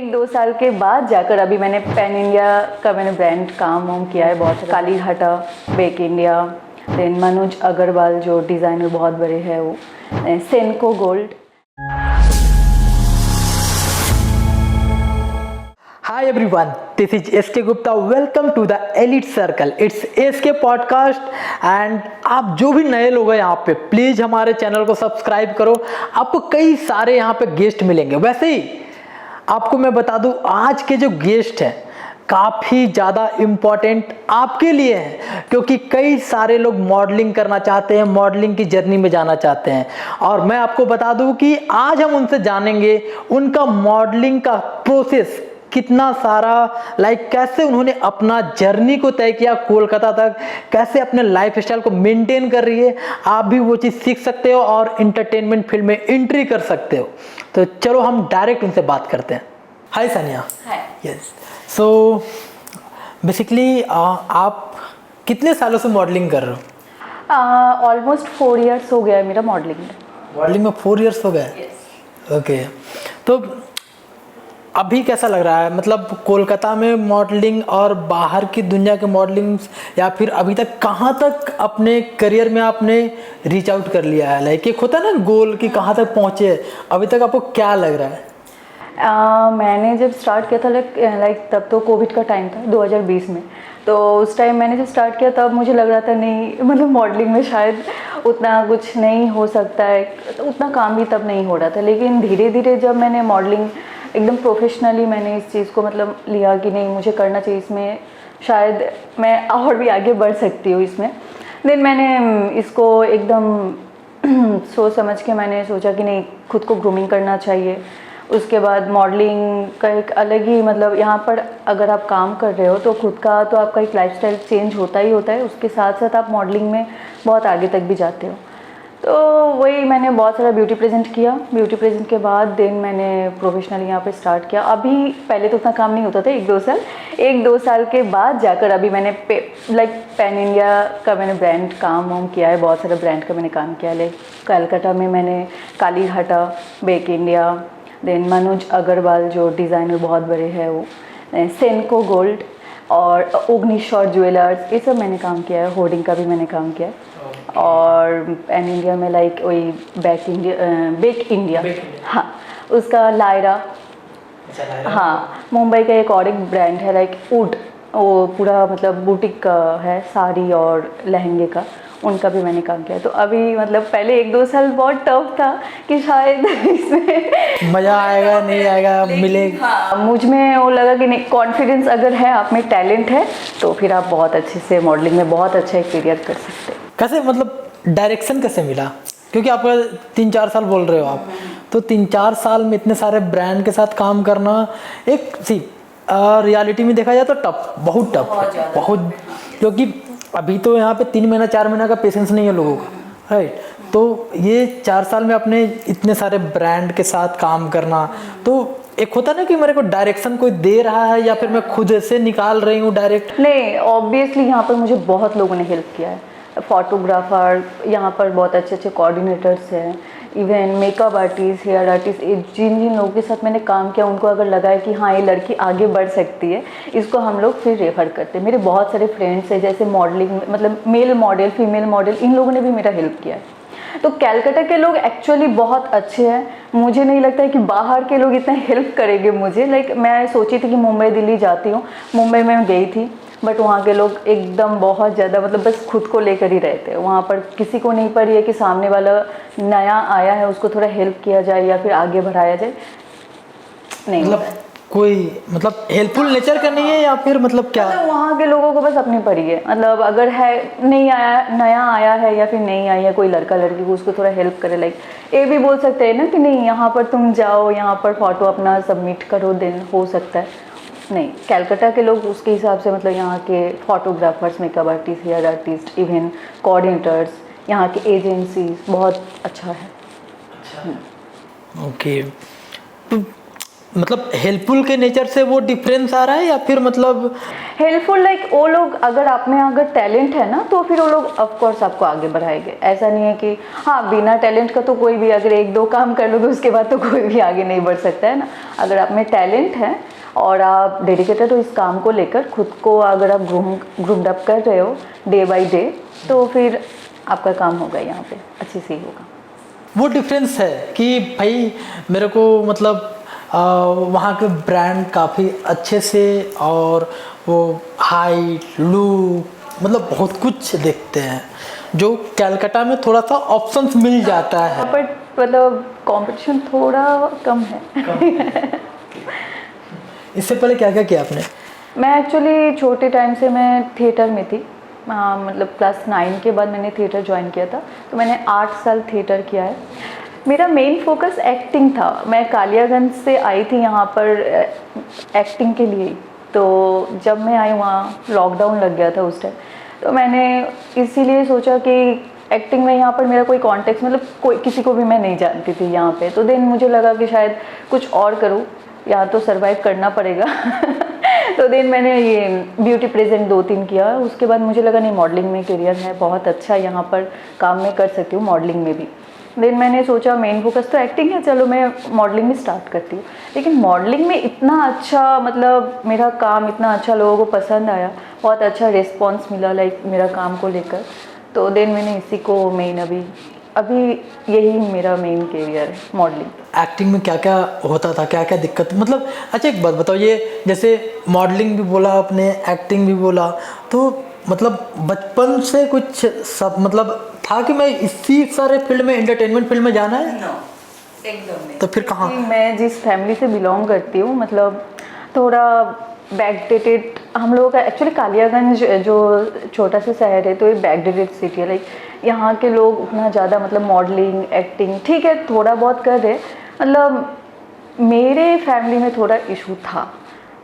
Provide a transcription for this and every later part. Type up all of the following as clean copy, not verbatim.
एक दो साल के बाद जाकर अभी मैंने पैन इंडिया का मैंने ब्रांड काम वाम किया है बहुत। काली घाटा, बेक इंडिया, देन मनोज अग्रवाल जो डिज़ाइनर बहुत बड़े हैं वो, Senco Gold. Hi everyone, this is SK Gupta. Welcome to the Elite Circle. It's SK Podcast and आप जो भी नए लोग हैं यहाँ पे प्लीज़ हमारे चैनल को सब्सक्राइब करो। आपको कई सारे यहाँ पे गेस्ट मिलेंगे। वैसे ही आपको मैं बता दूँ आज के जो गेस्ट हैं काफ़ी ज़्यादा इम्पॉर्टेंट आपके लिए है, क्योंकि कई सारे लोग मॉडलिंग करना चाहते हैं, मॉडलिंग की जर्नी में जाना चाहते हैं। और मैं आपको बता दूं कि आज हम उनसे जानेंगे उनका मॉडलिंग का प्रोसेस कितना सारा कैसे उन्होंने अपना जर्नी को तय किया कोलकाता तक, कैसे अपने लाइफ स्टाइल को मेंटेन कर रही है। आप भी वो चीज़ सीख सकते हो और इंटरटेनमेंट फील्ड में एंट्री कर सकते हो। तो चलो हम डायरेक्ट उनसे बात करते हैं। हाय सानिया। हाय। यस, सो बेसिकली आप कितने सालों से मॉडलिंग कर रहे हो? ऑलमोस्ट 4 इयर्स हो गया है मेरा मॉडलिंग में। मॉडलिंग में 4 इयर्स हो गए? ओके, तो अभी कैसा लग रहा है, मतलब कोलकाता में मॉडलिंग और बाहर की दुनिया के मॉडलिंग, या फिर अभी तक कहाँ तक अपने करियर में आपने रीच आउट कर लिया है? एक होता है ना गोल कि कहाँ तक पहुँचे, अभी तक आपको क्या लग रहा है? मैंने जब स्टार्ट किया था तब तो कोविड का टाइम था 2020 में। तो उस टाइम मैंने जब स्टार्ट किया तब मुझे लग रहा था नहीं, मतलब मॉडलिंग में शायद उतना कुछ नहीं हो सकता है, उतना काम भी तब नहीं हो रहा था। लेकिन धीरे धीरे जब मैंने मॉडलिंग एकदम प्रोफेशनली मैंने इस चीज़ को मतलब लिया कि नहीं मुझे करना चाहिए, इसमें शायद मैं और भी आगे बढ़ सकती हूँ इसमें। देन मैंने इसको एकदम सोच समझ के मैंने सोचा कि नहीं खुद को ग्रूमिंग करना चाहिए। उसके बाद मॉडलिंग का एक अलग ही मतलब यहाँ पर अगर आप काम कर रहे हो तो खुद का तो आपका एक लाइफस्टाइल चेंज होता ही होता है, उसके साथ साथ आप मॉडलिंग में बहुत आगे तक भी जाते हो। तो वही मैंने बहुत सारा ब्यूटी प्रेजेंट किया। ब्यूटी प्रेजेंट के बाद देन मैंने प्रोफेशनली यहाँ पे स्टार्ट किया। अभी पहले तो उतना काम नहीं होता था, एक दो साल के बाद जाकर अभी मैंने पैन इंडिया का मैंने ब्रांड काम वाम किया है, बहुत सारा ब्रांड का मैंने काम किया। कलकत्ता में मैंने काली घाटा, बेक इंडिया, देन मनोज अग्रवाल जो डिज़ाइनर बहुत बड़े हैं वो, सेनको गोल्ड और ओग्निश्वर ज्वेलर्स, ये सब मैंने काम किया है। होर्डिंग का भी मैंने काम किया है। और पैन इंडिया में वही बेक इंडिया, हाँ उसका लायरा, हाँ मुंबई का एक और एक ब्रांड है वुड, वो पूरा मतलब बुटीक का है, साड़ी और लहंगे का, उनका भी मैंने काम किया। तो अभी मतलब पहले 1-2 साल बहुत टफ था कि शायद इसमें मज़ा आएगा नहीं आएगा, मिलेगा। हाँ, मुझ में वो लगा कि नहीं, कॉन्फिडेंस अगर है, आप में टैलेंट है तो फिर आप बहुत अच्छे से मॉडलिंग में बहुत अच्छा एक करियर कर सकते हैं। कैसे मतलब डायरेक्शन कैसे मिला? क्योंकि आप 3-4 साल बोल रहे हो आप, तो 3-4 साल में इतने सारे ब्रांड के साथ काम करना एक रियलिटी में देखा जाए तो टफ, बहुत टफ, बहुत, क्योंकि अभी तो यहाँ पे 3 महीना 4 महीना का पेशेंस नहीं है लोगों का, राइट? तो ये 4 साल में अपने इतने सारे ब्रांड के साथ काम करना, तो एक होता ना कि मेरे को डायरेक्शन कोई दे रहा है या फिर मैं खुद से निकाल रही हूँ डायरेक्ट? नहीं, ऑब्वियसली यहाँ पर मुझे बहुत लोगों ने हेल्प किया है। फोटोग्राफर, यहाँ पर बहुत अच्छे अच्छे कोऑर्डिनेटर्स हैं, even makeup artist, hair artist, जिन जिन लोगों के साथ मैंने काम किया उनको अगर लगा है कि हाँ ये लड़की आगे बढ़ सकती है, इसको हम लोग फिर रेफर करते हैं। मेरे बहुत सारे फ्रेंड्स हैं जैसे मॉडलिंग मतलब मेल मॉडल, फीमेल मॉडल, इन लोगों ने भी मेरा हेल्प किया है। तो कलकत्ता के लोग एक्चुअली बहुत अच्छे हैं। मुझे नहीं लगता है कि बाहर के लोग इतना हेल्प करेंगे मुझे। मैं सोची थी कि मुंबई दिल्ली जाती हूँ, मुंबई में गई थी, बट वहाँ के लोग एकदम बहुत ज़्यादा मतलब बस खुद को लेकर ही रहते हैं। वहाँ पर किसी को नहीं पड़ी है कि सामने वाला नया आया है उसको थोड़ा हेल्प किया जाए या फिर आगे बढ़ाया जाए, नहीं मतलब कोई मतलब हेल्पफुल नेचर का नहीं है या फिर मतलब क्या? मतलब वहाँ के लोगों को बस अपनी पड़ी है, मतलब अगर है नहीं आया, नया आया है या फिर नहीं आई है कोई लड़का लड़की को, उसको थोड़ा हेल्प करे। ये भी बोल सकते हैं ना कि नहीं यहाँ पर तुम जाओ, यहाँ पर फोटो अपना सबमिट करो, दिन हो सकता है। नहीं, कलकत्ता के लोग उसके हिसाब से मतलब यहाँ के photographers, makeup artist, hair artist, even coordinators, यहाँ की एजेंसीज बहुत अच्छा है। ओके, तो मतलब हेल्पफुल के नेचर से वो डिफरेंस आ रहा है या फिर मतलब हेल्पफुल लाइक वो लोग अगर आप में अगर टैलेंट है ना तो फिर वो लोग ऑफ कोर्स आपको आगे बढ़ाएंगे। ऐसा नहीं है कि हाँ बिना टैलेंट का तो कोई भी अगर एक दो काम कर लोगे उसके बाद तो कोई भी आगे नहीं बढ़ सकता है ना। अगर आप में टैलेंट है और आप डेडिकेटेड हो इस काम को लेकर, खुद को अगर आप ग्रूम्ड अप कर रहे हो डे बाई डे, तो फिर आपका काम होगा यहाँ पे अच्छे से ही होगा। वो डिफरेंस है कि भाई मेरे को मतलब वहाँ के ब्रांड काफ़ी अच्छे से और वो हाइट लुक मतलब बहुत कुछ देखते हैं, जो कलकत्ता में थोड़ा सा ऑप्शंस मिल जाता है। बट मतलब कंपटीशन थोड़ा कम है। इससे पहले क्या क्या किया आपने? मैं एक्चुअली छोटे टाइम से मैं थिएटर में थी। मतलब क्लास 9 के बाद मैंने थिएटर ज्वाइन किया था, तो मैंने 8 साल थिएटर किया है। मेरा मेन फोकस एक्टिंग था। मैं कालियागंज से आई थी यहाँ पर एक्टिंग के लिए। तो जब मैं आई वहाँ लॉकडाउन लग गया था उस टाइम, तो मैंने इसीलिए सोचा कि एक्टिंग में यहाँ पर मेरा कोई कॉन्टेक्स्ट मतलब कोई किसी को भी मैं नहीं जानती थी यहाँ पे। तो देन मुझे लगा कि शायद कुछ और करूँ, यहाँ तो सरवाइव करना पड़ेगा। तो देन मैंने ये ब्यूटी प्रेजेंट 2-3 किया। उसके बाद मुझे लगा नहीं, मॉडलिंग में करियर है बहुत अच्छा, यहाँ पर काम मैं कर सकती हूँ मॉडलिंग में भी। देन मैंने सोचा मेन फोकस तो एक्टिंग है, चलो मैं मॉडलिंग में स्टार्ट करती हूँ। लेकिन मॉडलिंग में इतना अच्छा मतलब मेरा काम इतना अच्छा लोगों को पसंद आया, बहुत अच्छा रिस्पॉन्स मिला लाइक मेरा काम को लेकर। तो देन मैंने इसी को मेन अभी यही मेरा मेन करियर है मॉडलिंग। एक्टिंग में क्या क्या होता था, क्या क्या दिक्कत मतलब? अच्छा एक बात बताओ, ये जैसे मॉडलिंग भी बोला आपने, एक्टिंग भी बोला, तो मतलब बचपन से कुछ सब मतलब था कि मैं इसी सारे फील्ड में एंटरटेनमेंट फील्ड में जाना है? एकदम नहीं। तो फिर कहाँ? मैं जिस फैमिली से बिलोंग करती हूँ मतलब थोड़ा बैकडेटेड हम लोगों का। एक्चुअली कालियागंज जो छोटा सा शहर है तो ये बैकडेटेड सिटी है। लाइक यहाँ के लोग उतना ज़्यादा मतलब मॉडलिंग एक्टिंग ठीक है थोड़ा बहुत कर रहे, मतलब मेरे फैमिली में थोड़ा इशू था।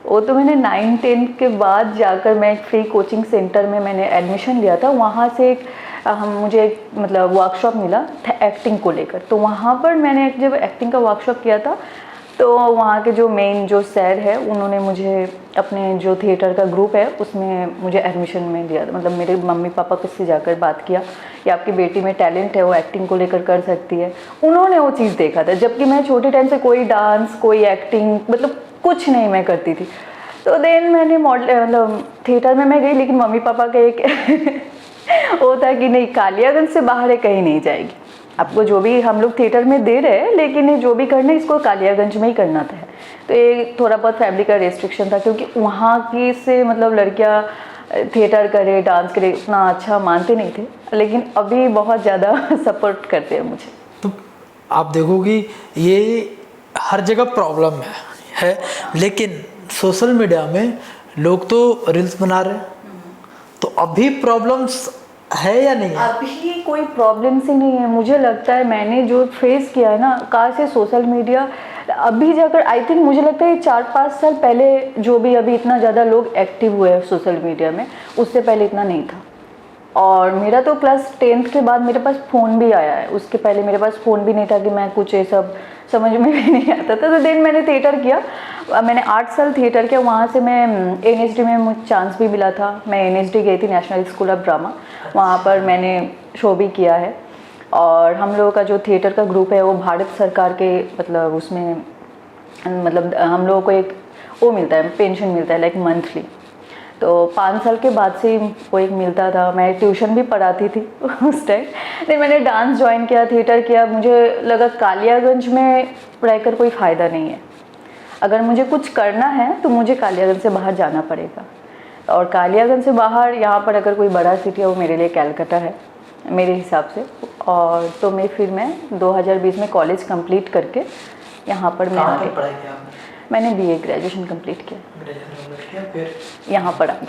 वो तो मैंने 9-10 के बाद जाकर मैं एक फ्री कोचिंग सेंटर में मैंने एडमिशन लिया था। वहाँ से मुझे एक मतलब वर्कशॉप मिला था एक्टिंग को लेकर। तो वहाँ पर मैंने जब एक्टिंग का वर्कशॉप किया था, तो वहाँ के जो मेन जो सर है उन्होंने मुझे अपने जो थिएटर का ग्रुप है उसमें मुझे एडमिशन में दिया था। मतलब मेरे मम्मी पापा किससे जाकर बात किया कि आपकी बेटी में टैलेंट है, वो एक्टिंग को लेकर कर सकती है। उन्होंने वो चीज़ देखा था, जबकि मैं छोटे टाइम से कोई डांस कोई एक्टिंग मतलब कुछ नहीं मैं करती थी। तो देन मैंने मतलब थिएटर में मैं गई, लेकिन मम्मी पापा का एक वो था कि नहीं कालियागंज से बाहर है कहीं नहीं जाएगी, आपको जो भी हम लोग थिएटर में दे रहे हैं लेकिन ये जो भी करना है इसको कालियागंज में ही करना था। तो ये थोड़ा बहुत फैमिली का रेस्ट्रिक्शन था, क्योंकि वहाँ की से मतलब लड़कियाँ थिएटर करे डांस करे उतना अच्छा मानते नहीं थे, लेकिन अभी बहुत ज़्यादा सपोर्ट करते हैं मुझे। तो आप देखोगी ये हर जगह प्रॉब्लम है, लेकिन सोशल मीडिया में लोग तो रील्स बना रहे हैं, तो अभी प्रॉब्लम्स है या नहीं है? अभी कोई प्रॉब्लम से नहीं है। मुझे लगता है मैंने जो फेस किया है ना, कहाँ से सोशल मीडिया अभी जाकर आई थिंक मुझे लगता है 4-5 साल पहले जो भी अभी इतना ज़्यादा लोग एक्टिव हुए हैं सोशल मीडिया में, उससे पहले इतना नहीं था। और मेरा तो क्लास 10th के बाद मेरे पास फ़ोन भी आया है, उसके पहले मेरे पास फ़ोन भी नहीं था कि मैं कुछ ये सब समझ में भी नहीं आता था। तो देन मैंने थिएटर किया, मैंने 8 साल थिएटर किया। वहाँ से मैं NSD में मुझे चांस भी मिला था। मैं NSD गई थी, नेशनल स्कूल ऑफ ड्रामा, वहाँ पर मैंने शो भी किया है। और हम लोगों का जो थिएटर का ग्रुप है वो भारत सरकार के मतलब उसमें मतलब हम लोगों को एक वो मिलता है, पेंशन मिलता है लाइक मंथली। तो 5 साल के बाद से वो एक मिलता था। मैं ट्यूशन भी पढ़ाती थी उस टाइम। नहीं मैंने डांस ज्वाइन किया, थिएटर किया। मुझे लगा कालियागंज में रहकर कोई फ़ायदा नहीं है, अगर मुझे कुछ करना है तो मुझे कालियागंज से बाहर जाना पड़ेगा। और कालियागंज से बाहर यहाँ पर अगर कोई बड़ा सिटी है वो मेरे लिए कलकत्ता है मेरे हिसाब से। और तो मैं 2020 में कॉलेज कंप्लीट करके यहाँ पर मैं आ गई। मैंने BA ग्रेजुएशन कंप्लीट किया, फिर यहाँ पर आ गई।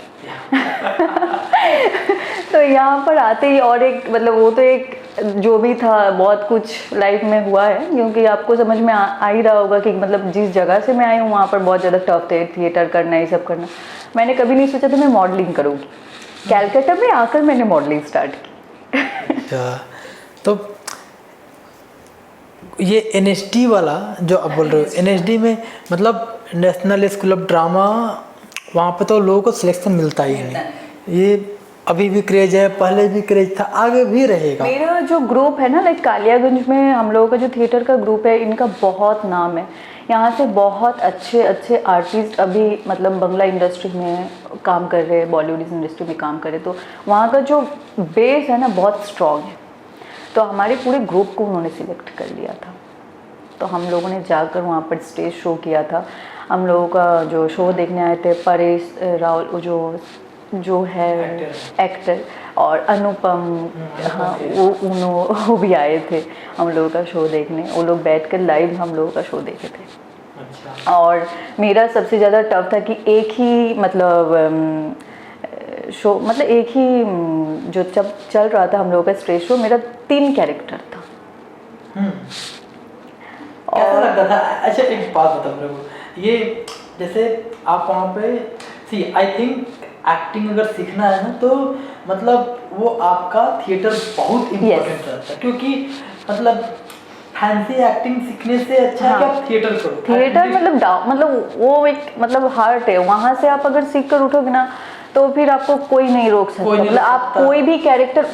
तो यहाँ पर आते ही और एक मतलब वो तो एक जो भी था बहुत कुछ लाइफ में हुआ है, क्योंकि आपको समझ में आ ही रहा होगा कि मतलब जिस जगह से मैं आई हूँ वहाँ पर बहुत ज़्यादा टफ थे, थिएटर करना ये सब करना। मैंने कभी नहीं सोचा था मैं मॉडलिंग करूँगी। कलकत्ता में आकर मैंने मॉडलिंग स्टार्ट की। तो ये एनएसडी वाला जो आप बोल रहे हो, एनएसडी में मतलब नेशनल स्कूल ऑफ ड्रामा, वहाँ पे तो लोगों को सिलेक्शन मिलता ही नहीं। ये अभी भी क्रेज है, पहले भी क्रेज था, आगे भी रहेगा। मेरा जो ग्रुप है ना, लाइक कालियागंज में हम लोगों का जो थिएटर का ग्रुप है, इनका बहुत नाम है। यहाँ से बहुत अच्छे अच्छे आर्टिस्ट अभी मतलब बंगला इंडस्ट्री में काम कर रहे हैं, बॉलीवुड इंडस्ट्री में काम कर रहे हैं। तो वहाँ का जो बेस है ना बहुत स्ट्रॉन्ग है। तो हमारे पूरे ग्रुप को उन्होंने सिलेक्ट कर लिया था। तो हम लोगों ने जाकर वहाँ पर स्टेज शो किया था। हम लोगों का जो शो देखने आए थे परेश रावल, जो है एक्टर, और अनुपम, हाँ वो भी आए थे हम लोगों का शो देखने। वो लोग बैठकर लाइव हम लोगों का शो देखे थे। अच्छा। और मेरा सबसे ज़्यादा टफ था कि एक ही मतलब शो, मतलब एक ही जो जब चल रहा था हम लोगों का स्टेज शो, मेरा 3 कैरेक्टर था। कैसा लगता था? अच्छा एक बात बताओ मेरे को, ये जैसे आप वहाँ पे सी आई थिंक एक्टिंग अगर सीखना है ना, तो मतलब वो आपका थिएटर बहुत इम्पोर्टेंट रहता है, क्योंकि मतलब फैंसी एक्टिंग सीखने से अच्छा है कि आप थिएटर करो। थिएटर मतलब वो एक मतलब हार्ट है। वहाँ से आप अगर सीख कर उठोगे ना, तो फिर आपको कोई नहीं रोक सकता। मतलब आप कोई भी कैरेक्टर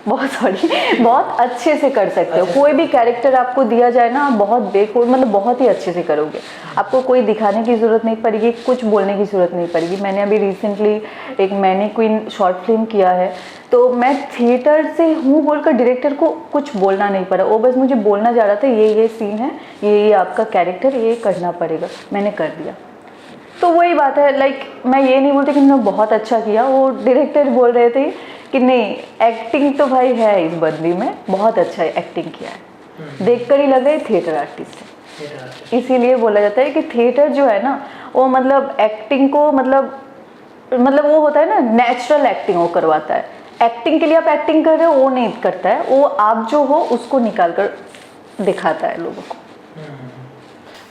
बहुत अच्छे से कर सकते हो। कोई भी कैरेक्टर आपको दिया जाए ना, आप बहुत मतलब बहुत ही अच्छे से करोगे। आपको कोई दिखाने की ज़रूरत नहीं पड़ेगी, कुछ बोलने की ज़रूरत नहीं पड़ेगी। मैंने अभी रिसेंटली एक मैनीक्वीन शॉर्ट फिल्म किया है, तो मैं थिएटर से हूँ बोलकर डायरेक्टर को कुछ बोलना नहीं पड़ा। वो बस मुझे बोलना जा रहा था, ये सीन है, ये आपका कैरेक्टर, ये करना पड़ेगा। मैंने कर दिया। तो वही बात है, लाइक मैं ये नहीं बोलती कि मैंने बहुत अच्छा किया। वो डायरेक्टर बोल रहे थे कि नहीं, एक्टिंग तो भाई है इस बंदी में, बहुत अच्छा एक्टिंग किया है। देखकर ही लग रहा है थिएटर आर्टिस्ट है। इसीलिए बोला जाता है कि थिएटर जो है ना, वो मतलब एक्टिंग को मतलब वो होता है ना, नेचुरल एक्टिंग वो करवाता है। एक्टिंग के लिए आप एक्टिंग कर रहे हो वो नहीं करता है, वो आप जो हो उसको निकाल कर दिखाता है लोगों को।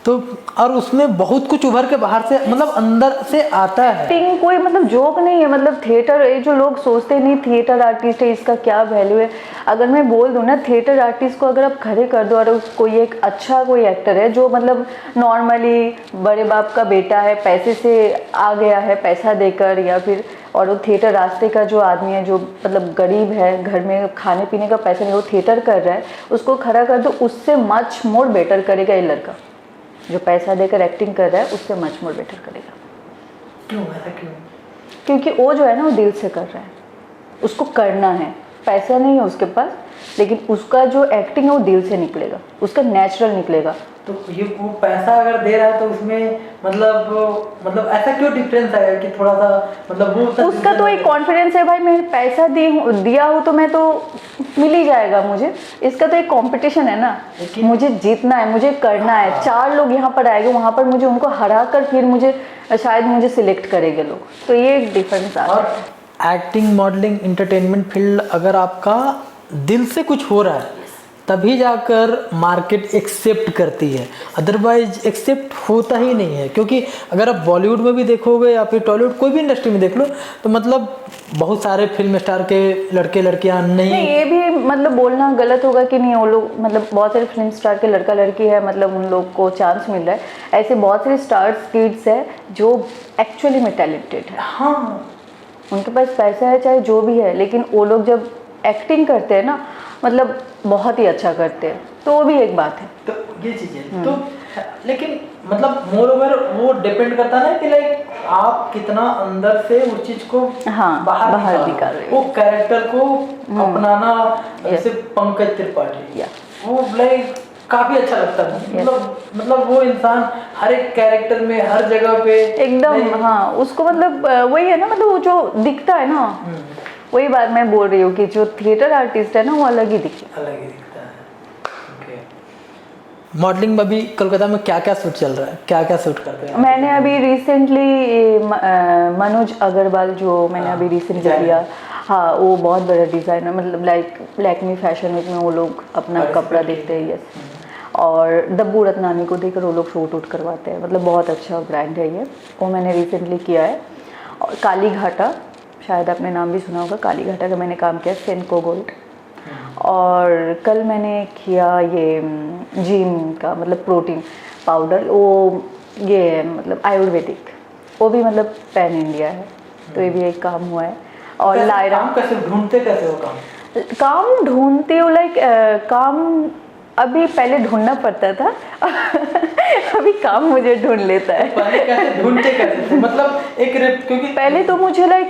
तो और उसमें बहुत कुछ उभर के बाहर से मतलब अंदर से आता है। एक्टिंग कोई मतलब जोक नहीं है। मतलब थिएटर, ये जो लोग सोचते नहीं थिएटर आर्टिस्ट है इसका क्या वैल्यू है, अगर मैं बोल दूँ ना, थिएटर आर्टिस्ट को अगर आप खड़े कर दो और कोई एक अच्छा कोई एक्टर है जो मतलब नॉर्मली बड़े बाप का बेटा है, पैसे से आ गया है पैसा देकर, या फिर और वो थिएटर रास्ते का जो आदमी है जो मतलब गरीब है, घर में खाने पीने का पैसा नहीं, वो थिएटर कर रहा है, उसको खड़ा कर दो, उससे मच मोर बेटर करेगा ये लड़का। जो पैसा देकर एक्टिंग कर रहा है उससे मच मोर बेटर करेगा। क्यों ऐसा क्यों? क्योंकि वो जो है ना, वो दिल से कर रहा है, उसको करना है। पैसा नहीं है उसके पास, लेकिन उसका जो एक्टिंग है वो दिल से निकलेगा, उसका नेचुरल निकलेगा। तो ये वो पैसा अगर दे रहा है तो उसमें मतलब ऐसा क्यों डिफरेंस आएगा कि थोड़ा सा मतलब वो उसका तो एक कॉन्फिडेंस है, भाई मैं पैसा दिया हूँ तो मैं तो मिल ही जाएगा मुझे। इसका तो एक कंपटीशन है ना, मुझे जीतना है, मुझे करना है। 4 लोग यहाँ पर आएंगे, वहाँ पर मुझे उनको हरा कर फिर मुझे सिलेक्ट करेंगे लोग। तो ये एक डिफरेंस आता है। एक्टिंग, मॉडलिंग, एंटरटेनमेंट फील्ड अगर आपका दिल से कुछ हो रहा है तभी जाकर मार्केट एक्सेप्ट करती है, अदरवाइज एक्सेप्ट होता ही नहीं है। क्योंकि अगर आप बॉलीवुड में भी देखोगे या फिर टॉलीवुड कोई भी इंडस्ट्री में देख लो, तो मतलब बहुत सारे फिल्म स्टार के लड़के लड़कियां नहीं, ये भी मतलब बोलना गलत होगा कि नहीं, वो लोग मतलब बहुत सारे फिल्म स्टार के लड़का लड़की है, मतलब उन लोग को चांस मिल रहा है। ऐसे बहुत सारे स्टार्स किड्स है जो एक्चुअली में टैलेंटेड है। हाँ, उनके पास पैसा है चाहे जो भी है, लेकिन वो लोग जब एक्टिंग करते हैं ना, मतलब बहुत ही अच्छा करते हैं। तो वो भी एक बात है। तो ये चीज़ है। तो लेकिन मतलब मोर ओवर वो डिपेंड करता है ना कि लाइक आप कितना अंदर से उस चीज़ को बाहर निकाल रहे हो, वो कैरेक्टर को अपनाना। जैसे पंकज त्रिपाठी, वो लाइक काफी अच्छा लगता है। मतलब वो इंसान हर एक कैरेक्टर में हर जगह पे एकदम, हाँ, उसको मतलब वही है ना, मतलब वो जो दिखता है ना, वही बात मैं बोल रही हूँ कि जो थिएटर आर्टिस्ट है ना, वो अलग ही दिखता है। मॉडलिंग में भी कोलकाता में क्या क्या शूट चल रहा है, क्या क्या शूट करते हैं? मैंने अभी रिसेंटली मनोज अग्रवाल जो मैंने अभी रिसेंटली किया, हाँ, वो बहुत बड़ा डिज़ाइनर, मतलब लाइक लैक्मी फैशन वीक में वो लोग अपना कपड़ा देखते हैं। यस, और दब्बू रत्नानी को देखकर वो लोग शूट वूट करवाते हैं। मतलब बहुत अच्छा ब्रांड है ये, वो मैंने रिसेंटली किया है। और काली घाटा, शायद आपने नाम भी सुना होगा, काली घाटा का मैंने काम किया, सेनको गोल्ड। और कल मैंने किया ये जिम का मतलब प्रोटीन पाउडर, वो ये है मतलब आयुर्वेदिक, वो भी मतलब पैन इंडिया है, तो ये भी एक काम हुआ है। और लायरा काम कैसे ढूंढते कैसे हो काम ढूंढती हूँ, लाइक काम अभी पहले ढूंढना पड़ता था अभी काम मुझे ढूंढ लेता है। पहले कैसे ढूंढते कैसे थे? मतलब क्योंकि पहले तो मुझे लाइक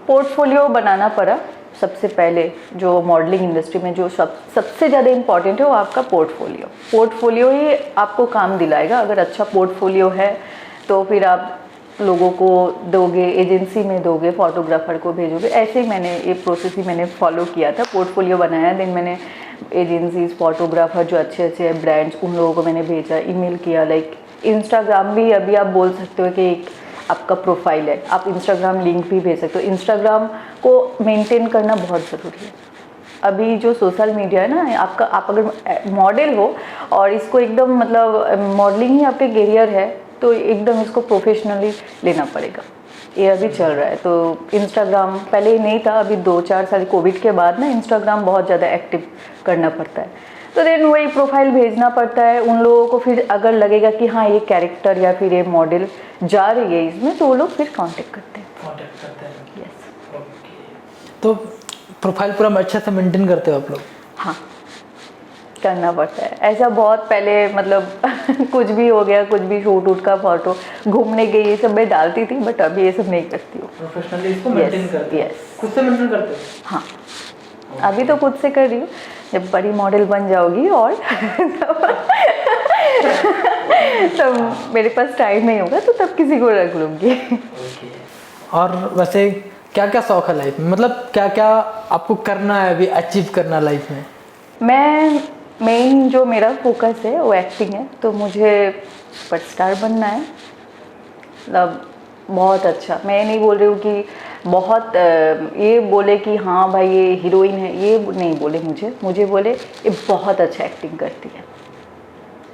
पोर्टफोलियो बनाना पड़ा। सबसे पहले जो मॉडलिंग इंडस्ट्री में जो सबसे ज़्यादा इम्पॉर्टेंट है वो आपका पोर्टफोलियो ही आपको काम दिलाएगा। अगर अच्छा पोर्टफोलियो है तो फिर आप लोगों को दोगे, एजेंसी में दोगे, फोटोग्राफर को भेजोगे। ऐसे ही मैंने ये प्रोसेस ही मैंने फॉलो किया था। पोर्टफोलियो बनाया, देन मैंने एजेंसीज, फोटोग्राफर जो अच्छे अच्छे ब्रांड्स, उन लोगों को मैंने भेजा, ईमेल किया। लाइक इंस्टाग्राम भी अभी आप बोल सकते हो कि एक आपका प्रोफाइल है, आप इंस्टाग्राम लिंक भी भेज सकते हो। इंस्टाग्राम को मेंटेन करना बहुत ज़रूरी है। अभी जो सोशल मीडिया है ना, आप अगर मॉडल हो और इसको एकदम मतलब मॉडलिंग ही आपके करियर है तो एकदम इसको प्रोफेशनली लेना पड़ेगा। ये अभी चल रहा है। तो इंस्टाग्राम पहले ही नहीं था, अभी 2-4 साल कोविड के बाद ना इंस्टाग्राम बहुत ज़्यादा एक्टिव करना पड़ता है। तो देन वही प्रोफाइल भेजना पड़ता है उन लोगों को। फिर अगर लगेगा कि हाँ ये कैरेक्टर या फिर ये मॉडल जा रही है इसमें, तो वो लोग फिर कांटेक्ट करते हैं। यस। तो प्रोफाइल पूरा अच्छे से मेंटेन करते हो आप लोग? हाँ, करना पड़ता है ऐसा। बहुत पहले मतलब कुछ भी हो गया, कुछ भी शूट वूट का फोटो, घूमने गई, ये सब मैं डालती थी, बट अभी ये सब नहीं करती हूँ। प्रोफेशनली इसको मेंटेन करते हो? यस। खुद से मेंटेन करते हो? हाँ, अभी तो खुद से कर रही हूँ। जब बड़ी मॉडल बन जाओगी और तब मेरे पास टाइम नहीं होगा तो तब किसी को रख लूँगी। और वैसे क्या क्या शौक है लाइफ में? मतलब क्या क्या आपको करना है अभी, अचीव करना लाइफ में? मैं मेन जो मेरा फोकस है वो एक्टिंग है। तो मुझे सुपरस्टार बनना है। मतलब बहुत अच्छा, मैं नहीं बोल रही हूँ कि बहुत ये बोले कि हाँ भाई ये हीरोइन है, ये नहीं बोले मुझे बोले ये बहुत अच्छा एक्टिंग करती है।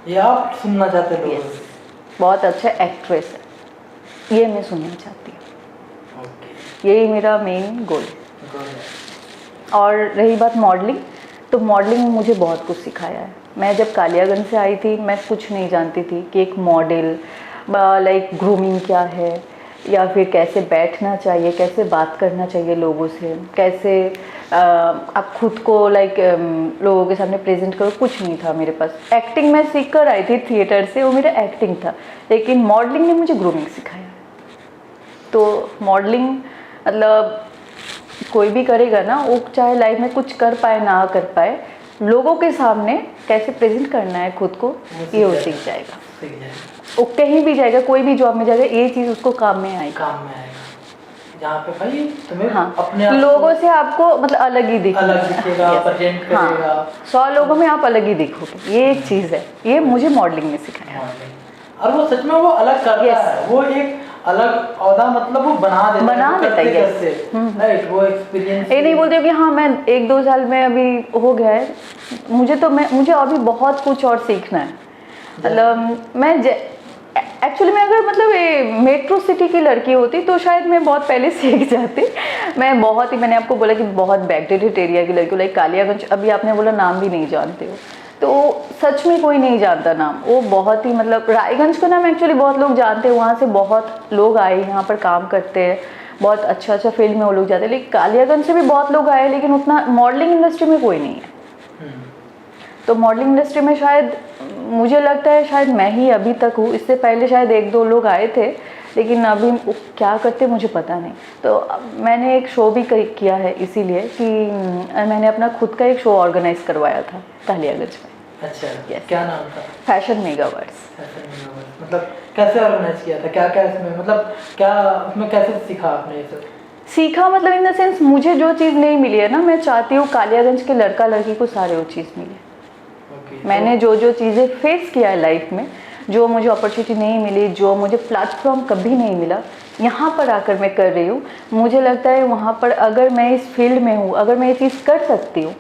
ये आप सुनना चाहते हो? यस, बहुत अच्छा एक्ट्रेस है, ये मैं सुनना चाहती हूँ। यही मेरा मेन गोल है। और रही बात मॉडलिंग, तो मॉडलिंग मुझे बहुत कुछ सिखाया है। मैं जब कालियागंज से आई थी मैं कुछ नहीं जानती थी कि एक मॉडल लाइक ग्रूमिंग क्या है, या फिर कैसे बैठना चाहिए, कैसे बात करना चाहिए लोगों से, कैसे आप खुद को लाइक लोगों के सामने प्रेजेंट करो। कुछ नहीं था मेरे पास। एक्टिंग मैं सीख कर आई थी थिएटर से, वो मेरा एक्टिंग था, लेकिन मॉडलिंग ने मुझे ग्रूमिंग सिखाया। तो मॉडलिंग मतलब कोई भी करेगा ना, वो चाहे लाइफ में कुछ कर पाए ना कर पाए, लोगों के सामने कैसे प्रेजेंट करना है खुद को, ये वो सीख जाएगा। वो कहीं भी जाएगा, कोई भी जॉब में जाएगा, ये चीज़ उसको काम में आएगा। जहाँ पे भाई तुम्हें हाँ, अपने आप लोगों से आपको मतलब अलग ही दिखेगा, प्रेजेंट करेगा। 100 लोगों में आप अलग ही दिखोगे। ये एक चीज़ है, ये मुझे मॉडलिंग ने सिखाया। और वो सच में वो अलग करता है, वो एक अलग औदा मतलब वो बना देता है। राइट, वो एक्सपीरियंस। ये नहीं बोलते हो कि हाँ मैं 1-2 साल में अभी हो गया है, मुझे अभी बहुत कुछ और सीखना है। मतलब मैं एक्चुअली मैं अगर मतलब मेट्रो सिटी की लड़की होती तो शायद मैं बहुत पहले सीख जाती। मैंने आपको बोला कि बहुत बैकडेटेड एरिया की लड़की हूँ, लाइक कालियागंज। अभी आपने बोला नाम भी नहीं जानते हो, तो सच में कोई नहीं जानता नाम। वो बहुत ही मतलब रायगंज का नाम एक्चुअली बहुत लोग जानते हैं, वहाँ से बहुत लोग आए यहाँ पर काम करते हैं, बहुत अच्छा फील्ड में वो लोग जाते हैं। लेकिन कालियागंज से भी बहुत लोग आए, लेकिन उतना मॉडलिंग इंडस्ट्री में कोई नहीं है। तो मॉडलिंग इंडस्ट्री में शायद मुझे लगता है शायद मैं ही अभी तक हूँ। इससे पहले शायद 1-2 लोग आए थे, लेकिन अभी क्या करते मुझे पता नहीं। तो मैंने एक शो भी किया है, इसीलिए कि मैंने अपना खुद का एक शो ऑर्गेनाइज करवाया था कालियागंज में। अच्छा, yes. क्या नाम था? फैशन मेगावर्स। मतलब कैसे ऑर्गेनाइज किया था, क्या क्या इसमें, मतलब क्या उसमें कैसे सीखा आपने ये सब? सीखा मतलब इन द सेंस मुझे जो चीज़ नहीं मिली है ना, मैं चाहती हूँ कालियागंज के लड़का लड़की को सारे वो चीज़ मिले। मैंने जो चीज़ें फेस किया है लाइफ में, जो मुझे अपॉर्चुनिटी नहीं मिली, जो मुझे प्लेटफॉर्म कभी नहीं मिला, यहाँ पर आकर मैं कर रही हूँ। मुझे लगता है वहाँ पर अगर मैं इस फील्ड में हूँ, अगर मैं ये चीज़ कर सकती हूँ,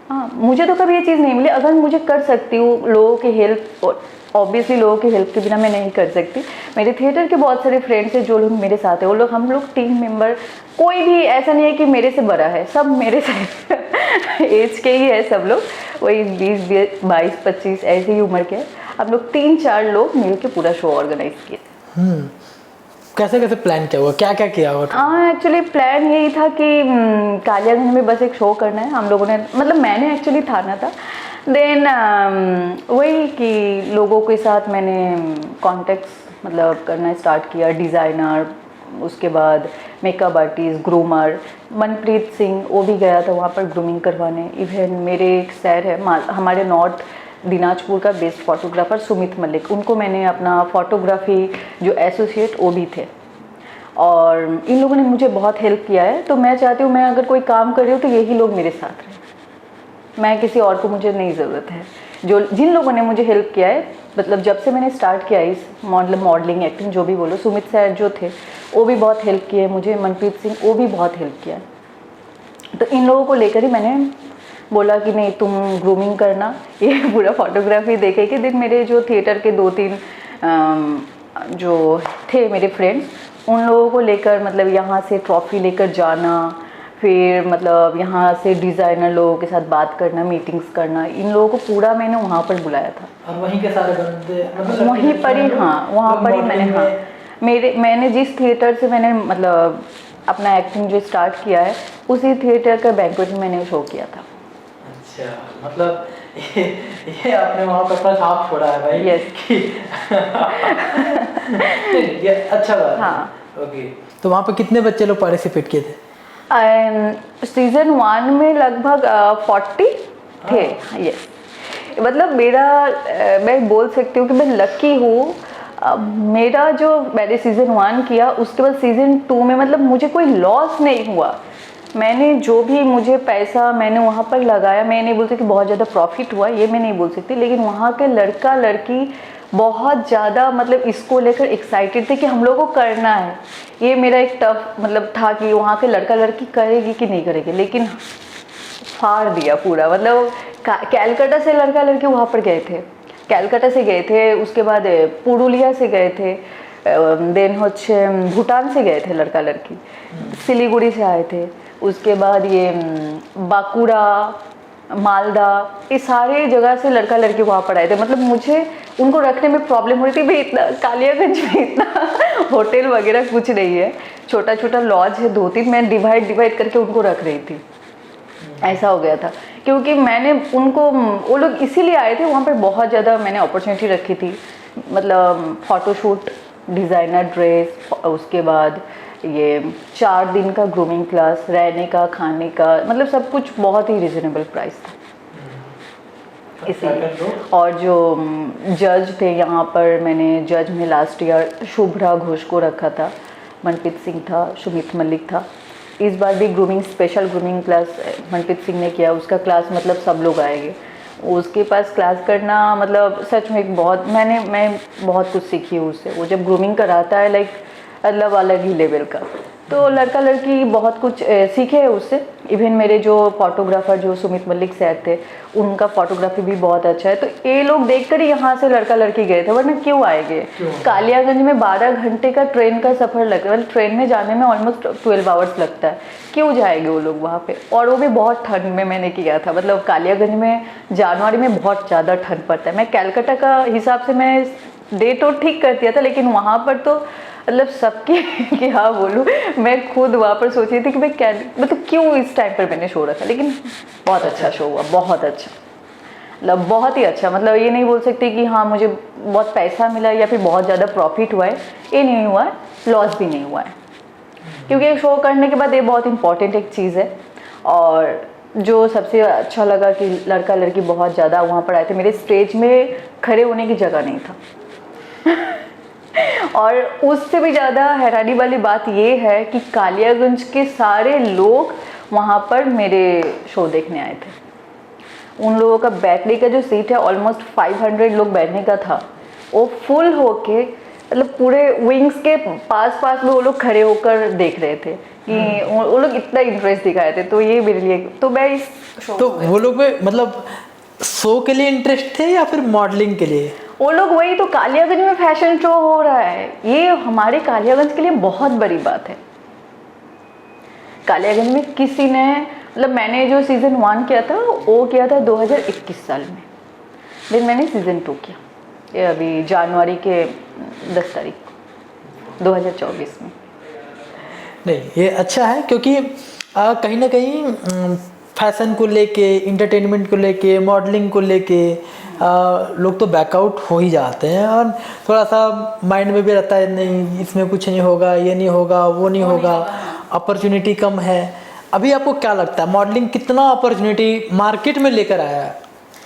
हाँ मुझे तो कभी ये चीज़ नहीं मिली, अगर मुझे कर सकती हूँ लोगों की हेल्प, ऑब्वियसली लोगों की हेल्प के बिना मैं नहीं कर सकती। मेरे थिएटर के बहुत सारे फ्रेंड्स हैं जो लोग मेरे साथ हैं, वो लोग हम लोग टीम मेंबर, कोई भी ऐसा नहीं है कि मेरे से बड़ा है, सब मेरे से एज के ही है सब लोग, वही 20 22 25 ऐसे ही उम्र के हैं हम लोग। 3-4 लोग मिल के पूरा शो ऑर्गेनाइज किए थे। कैसे कैसे प्लान किया हुआ, क्या क्या किया हुआ? हाँ, एक्चुअली प्लान यही था कि कालियागंज में बस एक शो करना है हम लोगों ने, मतलब मैंने एक्चुअली ठाना था। देन वही कि लोगों के साथ मैंने कॉन्टेक्ट्स मतलब करना स्टार्ट किया, डिज़ाइनर, उसके बाद makeup artist, groomer. Manpreet Singh वो भी गया था वहाँ पर ग्रूमिंग करवाने। इवन मेरे एक सर है हमारे नॉर्थ दिनाजपुर का बेस्ट फोटोग्राफर सुमित मलिक, उनको मैंने अपना फोटोग्राफी जो एसोसिएट वो भी थे, और इन लोगों ने मुझे बहुत हेल्प किया है। तो मैं चाहती हूँ मैं अगर कोई काम कर रही हूँ तो यही लोग मेरे साथ रहें, मैं किसी और को मुझे नहीं ज़रूरत है। जो जिन लोगों ने मुझे हेल्प किया है, मतलब जब से मैंने स्टार्ट किया इस मॉडलिंग एक्टिंग जो भी बोलो, सुमित सर जो थे वो भी बहुत हेल्प किए मुझे, मनप्रीत सिंह वो भी बहुत हेल्प किया। तो इन लोगों को लेकर ही मैंने बोला कि नहीं तुम ग्रूमिंग करना, ये पूरा फोटोग्राफी देखे कि दिन मेरे जो थिएटर के 2-3 जो थे मेरे फ्रेंड्स, उन लोगों को लेकर मतलब यहाँ से ट्रॉफ़ी लेकर जाना, फिर मतलब यहाँ से डिज़ाइनर लोगों के साथ बात करना, मीटिंग्स करना, इन लोगों को पूरा मैंने वहाँ पर बुलाया था। और वहीं के सारे बंदे मतलब वहीं पर ही, हाँ वहाँ पर ही मैंने, हाँ मैंने जिस थिएटर से मैंने मतलब अपना एक्टिंग जो स्टार्ट किया है उसी थिएटर का बैंक्वेट में मैंने शो किया था। अच्छा, मतलब ये आपने वहाँ पे अपना छाप छोड़ा है भाई। Yes. ये अच्छा बात। हाँ। ओके, तो वहाँ पे कितने बच्चे लोग पार्टिसिपेट किए थे? सीज़न 1 में लगभग 40 थे। यस, मतलब मेरा मैं बोल सकती हूँ कि मैं लकी हूँ। मेरा जो मैंने सीज़न 1 किया उसके बाद सीज़न 2 में मतलब मुझे कोई लॉस नहीं हुआ। मैंने जो भी मुझे पैसा मैंने वहाँ पर लगाया, मैं नहीं बोल सकती बहुत ज़्यादा प्रॉफिट हुआ, ये मैं नहीं बोल सकती, लेकिन वहाँ के लड़का लड़की बहुत ज़्यादा मतलब इसको लेकर एक्साइटेड थे कि हम लोग को करना है। ये मेरा एक टफ मतलब था कि वहाँ के लड़का लड़की करेगी कि नहीं करेगी, लेकिन फाड़ दिया पूरा। मतलब कैलकाटा से लड़का लड़की वहाँ पर गए थे, कैलकाटा से गए थे, उसके बाद पुरुलिया से गए थे, देन होच्छे भूटान से गए थे लड़का लड़की, सिलीगुड़ी से आए थे, उसके बाद ये बांकुड़ा, मालदा, ये सारे जगह से लड़का लड़की वहाँ पर आए थे। मतलब मुझे उनको रखने में प्रॉब्लम हो रही थी भाई, इतना कालियागंज में इतना होटल वगैरह कुछ नहीं है, छोटा छोटा लॉज है 2-3, मैं डिवाइड करके उनको रख रही थी। ऐसा हो गया था क्योंकि मैंने उनको, वो लोग इसीलिए आए थे, वहाँ पर बहुत ज़्यादा मैंने अपॉर्चुनिटी रखी थी, मतलब फ़ोटोशूट, डिज़ाइनर ड्रेस, उसके बाद ये 4 दिन का ग्रूमिंग क्लास, रहने का, खाने का, मतलब सब कुछ बहुत ही रिजनेबल प्राइस था इसीलिए। और जो जज थे यहाँ पर, मैंने जज में लास्ट ईयर शुभ्रा घोष को रखा था, मनप्रीत सिंह था, सुमित मलिक था। इस बार भी grooming special grooming class Manpreet Singh ने किया, उसका क्लास मतलब सब लोग आएंगे, उसके पास क्लास करना मतलब सच में एक बहुत मैं बहुत कुछ सीखी हूँ उससे। वो जब ग्रूमिंग कराता है लाइक मतलब अलग ही लेवल का, तो लड़का लड़की बहुत कुछ सीखे है उससे। इवन मेरे जो फोटोग्राफर जो सुमित मलिक सर थे, उनका फोटोग्राफी भी बहुत अच्छा है। तो ये लोग देखकर ही यहाँ से लड़का लड़की गए थे, वरना क्यों आएंगे। कालियागंज में 12 घंटे का ट्रेन का सफ़र लगता है, मतलब ट्रेन में जाने में ऑलमोस्ट 12 आवर्स लगता है, क्यों जाएंगे वो लोग वहाँ पे। और वो भी बहुत ठंड में मैंने किया था, मतलब कालियागंज में जनवरी में बहुत ज़्यादा ठंड पड़ता है। मैं कैलकाटा का हिसाब से मैं डेट और ठीक कर दिया था, लेकिन वहाँ पर तो मतलब सबकी क्या बोलूँ, मैं खुद वहाँ पर सोच रही थी कि मैं क्या मतलब क्यों इस टाइम पर मैंने शो रखा, लेकिन बहुत अच्छा शो हुआ, बहुत अच्छा, मतलब बहुत ही अच्छा। मतलब ये नहीं बोल सकती कि हाँ मुझे बहुत पैसा मिला या फिर बहुत ज़्यादा प्रॉफिट हुआ है, ये नहीं हुआ है, लॉस भी नहीं हुआ है, क्योंकि शो करने के बाद ये बहुत इंपॉर्टेंट एक चीज़ है। और जो सबसे अच्छा लगा कि लड़का लड़की बहुत ज़्यादा वहाँ पर आए थे, मेरे स्टेज में खड़े होने की जगह नहीं था और उससे भी ज़्यादा हैरानी वाली बात ये है कि कालियागंज के सारे लोग वहाँ पर मेरे शो देखने आए थे। उन लोगों का बैठने का जो सीट है ऑलमोस्ट 500 लोग बैठने का था, वो फुल होके मतलब पूरे विंग्स के पास में वो लोग खड़े होकर देख रहे थे कि वो लोग इतना इंटरेस्ट दिखाए थे। तो ये मेरे लिए, तो मैं इस शो तो वो लोग मतलब शो के लिए इंटरेस्ट थे या फिर मॉडलिंग के लिए? वो लोग वही, तो कालियागंज में फैशन शो हो रहा है, ये हमारे कालियागंज के लिए बहुत बड़ी बात है। कालियागंज में किसी ने मतलब मैंने जो सीज़न 1 किया था वो किया था 2021 साल में, फिर मैंने सीज़न 2 किया ये अभी जनवरी के 10 तारीख को 2024 में। नहीं, ये अच्छा है क्योंकि कहीं ना कहीं फैशन को लेके, इंटरटेनमेंट को लेके, मॉडलिंग को लेके लोग तो बैकआउट हो ही जाते हैं और थोड़ा सा माइंड में भी रहता है नहीं इसमें कुछ नहीं होगा, ये नहीं होगा, वो नहीं होगा, अपॉर्चुनिटी कम है। अभी आपको क्या लगता है मॉडलिंग कितना अपॉर्चुनिटी मार्केट में लेकर आया है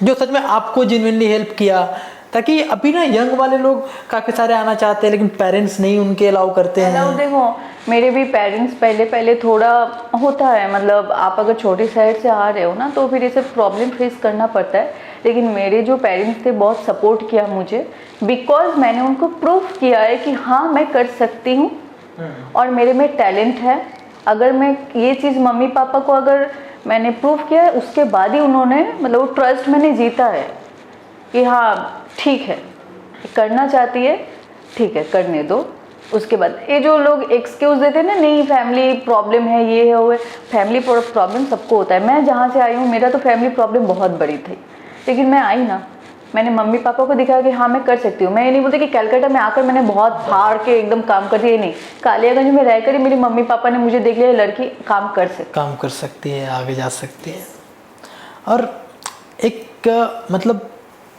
जो सच में आपको जेन्युइनली हेल्प किया? ताकि अभी ना यंग वाले लोग काफ़ी सारे आना चाहते हैं लेकिन पेरेंट्स नहीं उनके अलाउ करते हैं। अलाउ देखो, मेरे भी पेरेंट्स पहले थोड़ा होता है, मतलब आप अगर छोटे शहर से आ रहे हो ना तो फिर ये सब प्रॉब्लम फेस करना पड़ता है। लेकिन मेरे जो पेरेंट्स थे बहुत सपोर्ट किया मुझे, बिकॉज मैंने उनको प्रूफ किया है कि हाँ मैं कर सकती हूँ और मेरे में टैलेंट है। अगर मैं ये चीज़ मम्मी पापा को अगर मैंने प्रूफ किया है उसके बाद ही उन्होंने मतलब वो ट्रस्ट मैंने जीता है कि हाँ ठीक है करना चाहती है, ठीक है करने दो। उसके बाद ये जो लोग एक्सक्यूज़ देते हैं ना, नहीं फैमिली प्रॉब्लम है, ये है वो है, फैमिली प्रॉब्लम सबको होता है। मैं जहाँ से आई हूँ मेरा तो फैमिली प्रॉब्लम बहुत बड़ी थी, लेकिन मैं आई ना, मैंने मम्मी पापा को दिखाया कि हाँ मैं कर सकती हूँ। मैं ये नहीं बोलती कि कलकत्ता में आकर मैंने बहुत फाड़ के एकदम काम कर दिया, नहीं, कालियागंज में रहकर ही मेरी मम्मी पापा ने मुझे देख लिया लड़की काम कर सकती है, आगे जा सकती है। और एक मतलब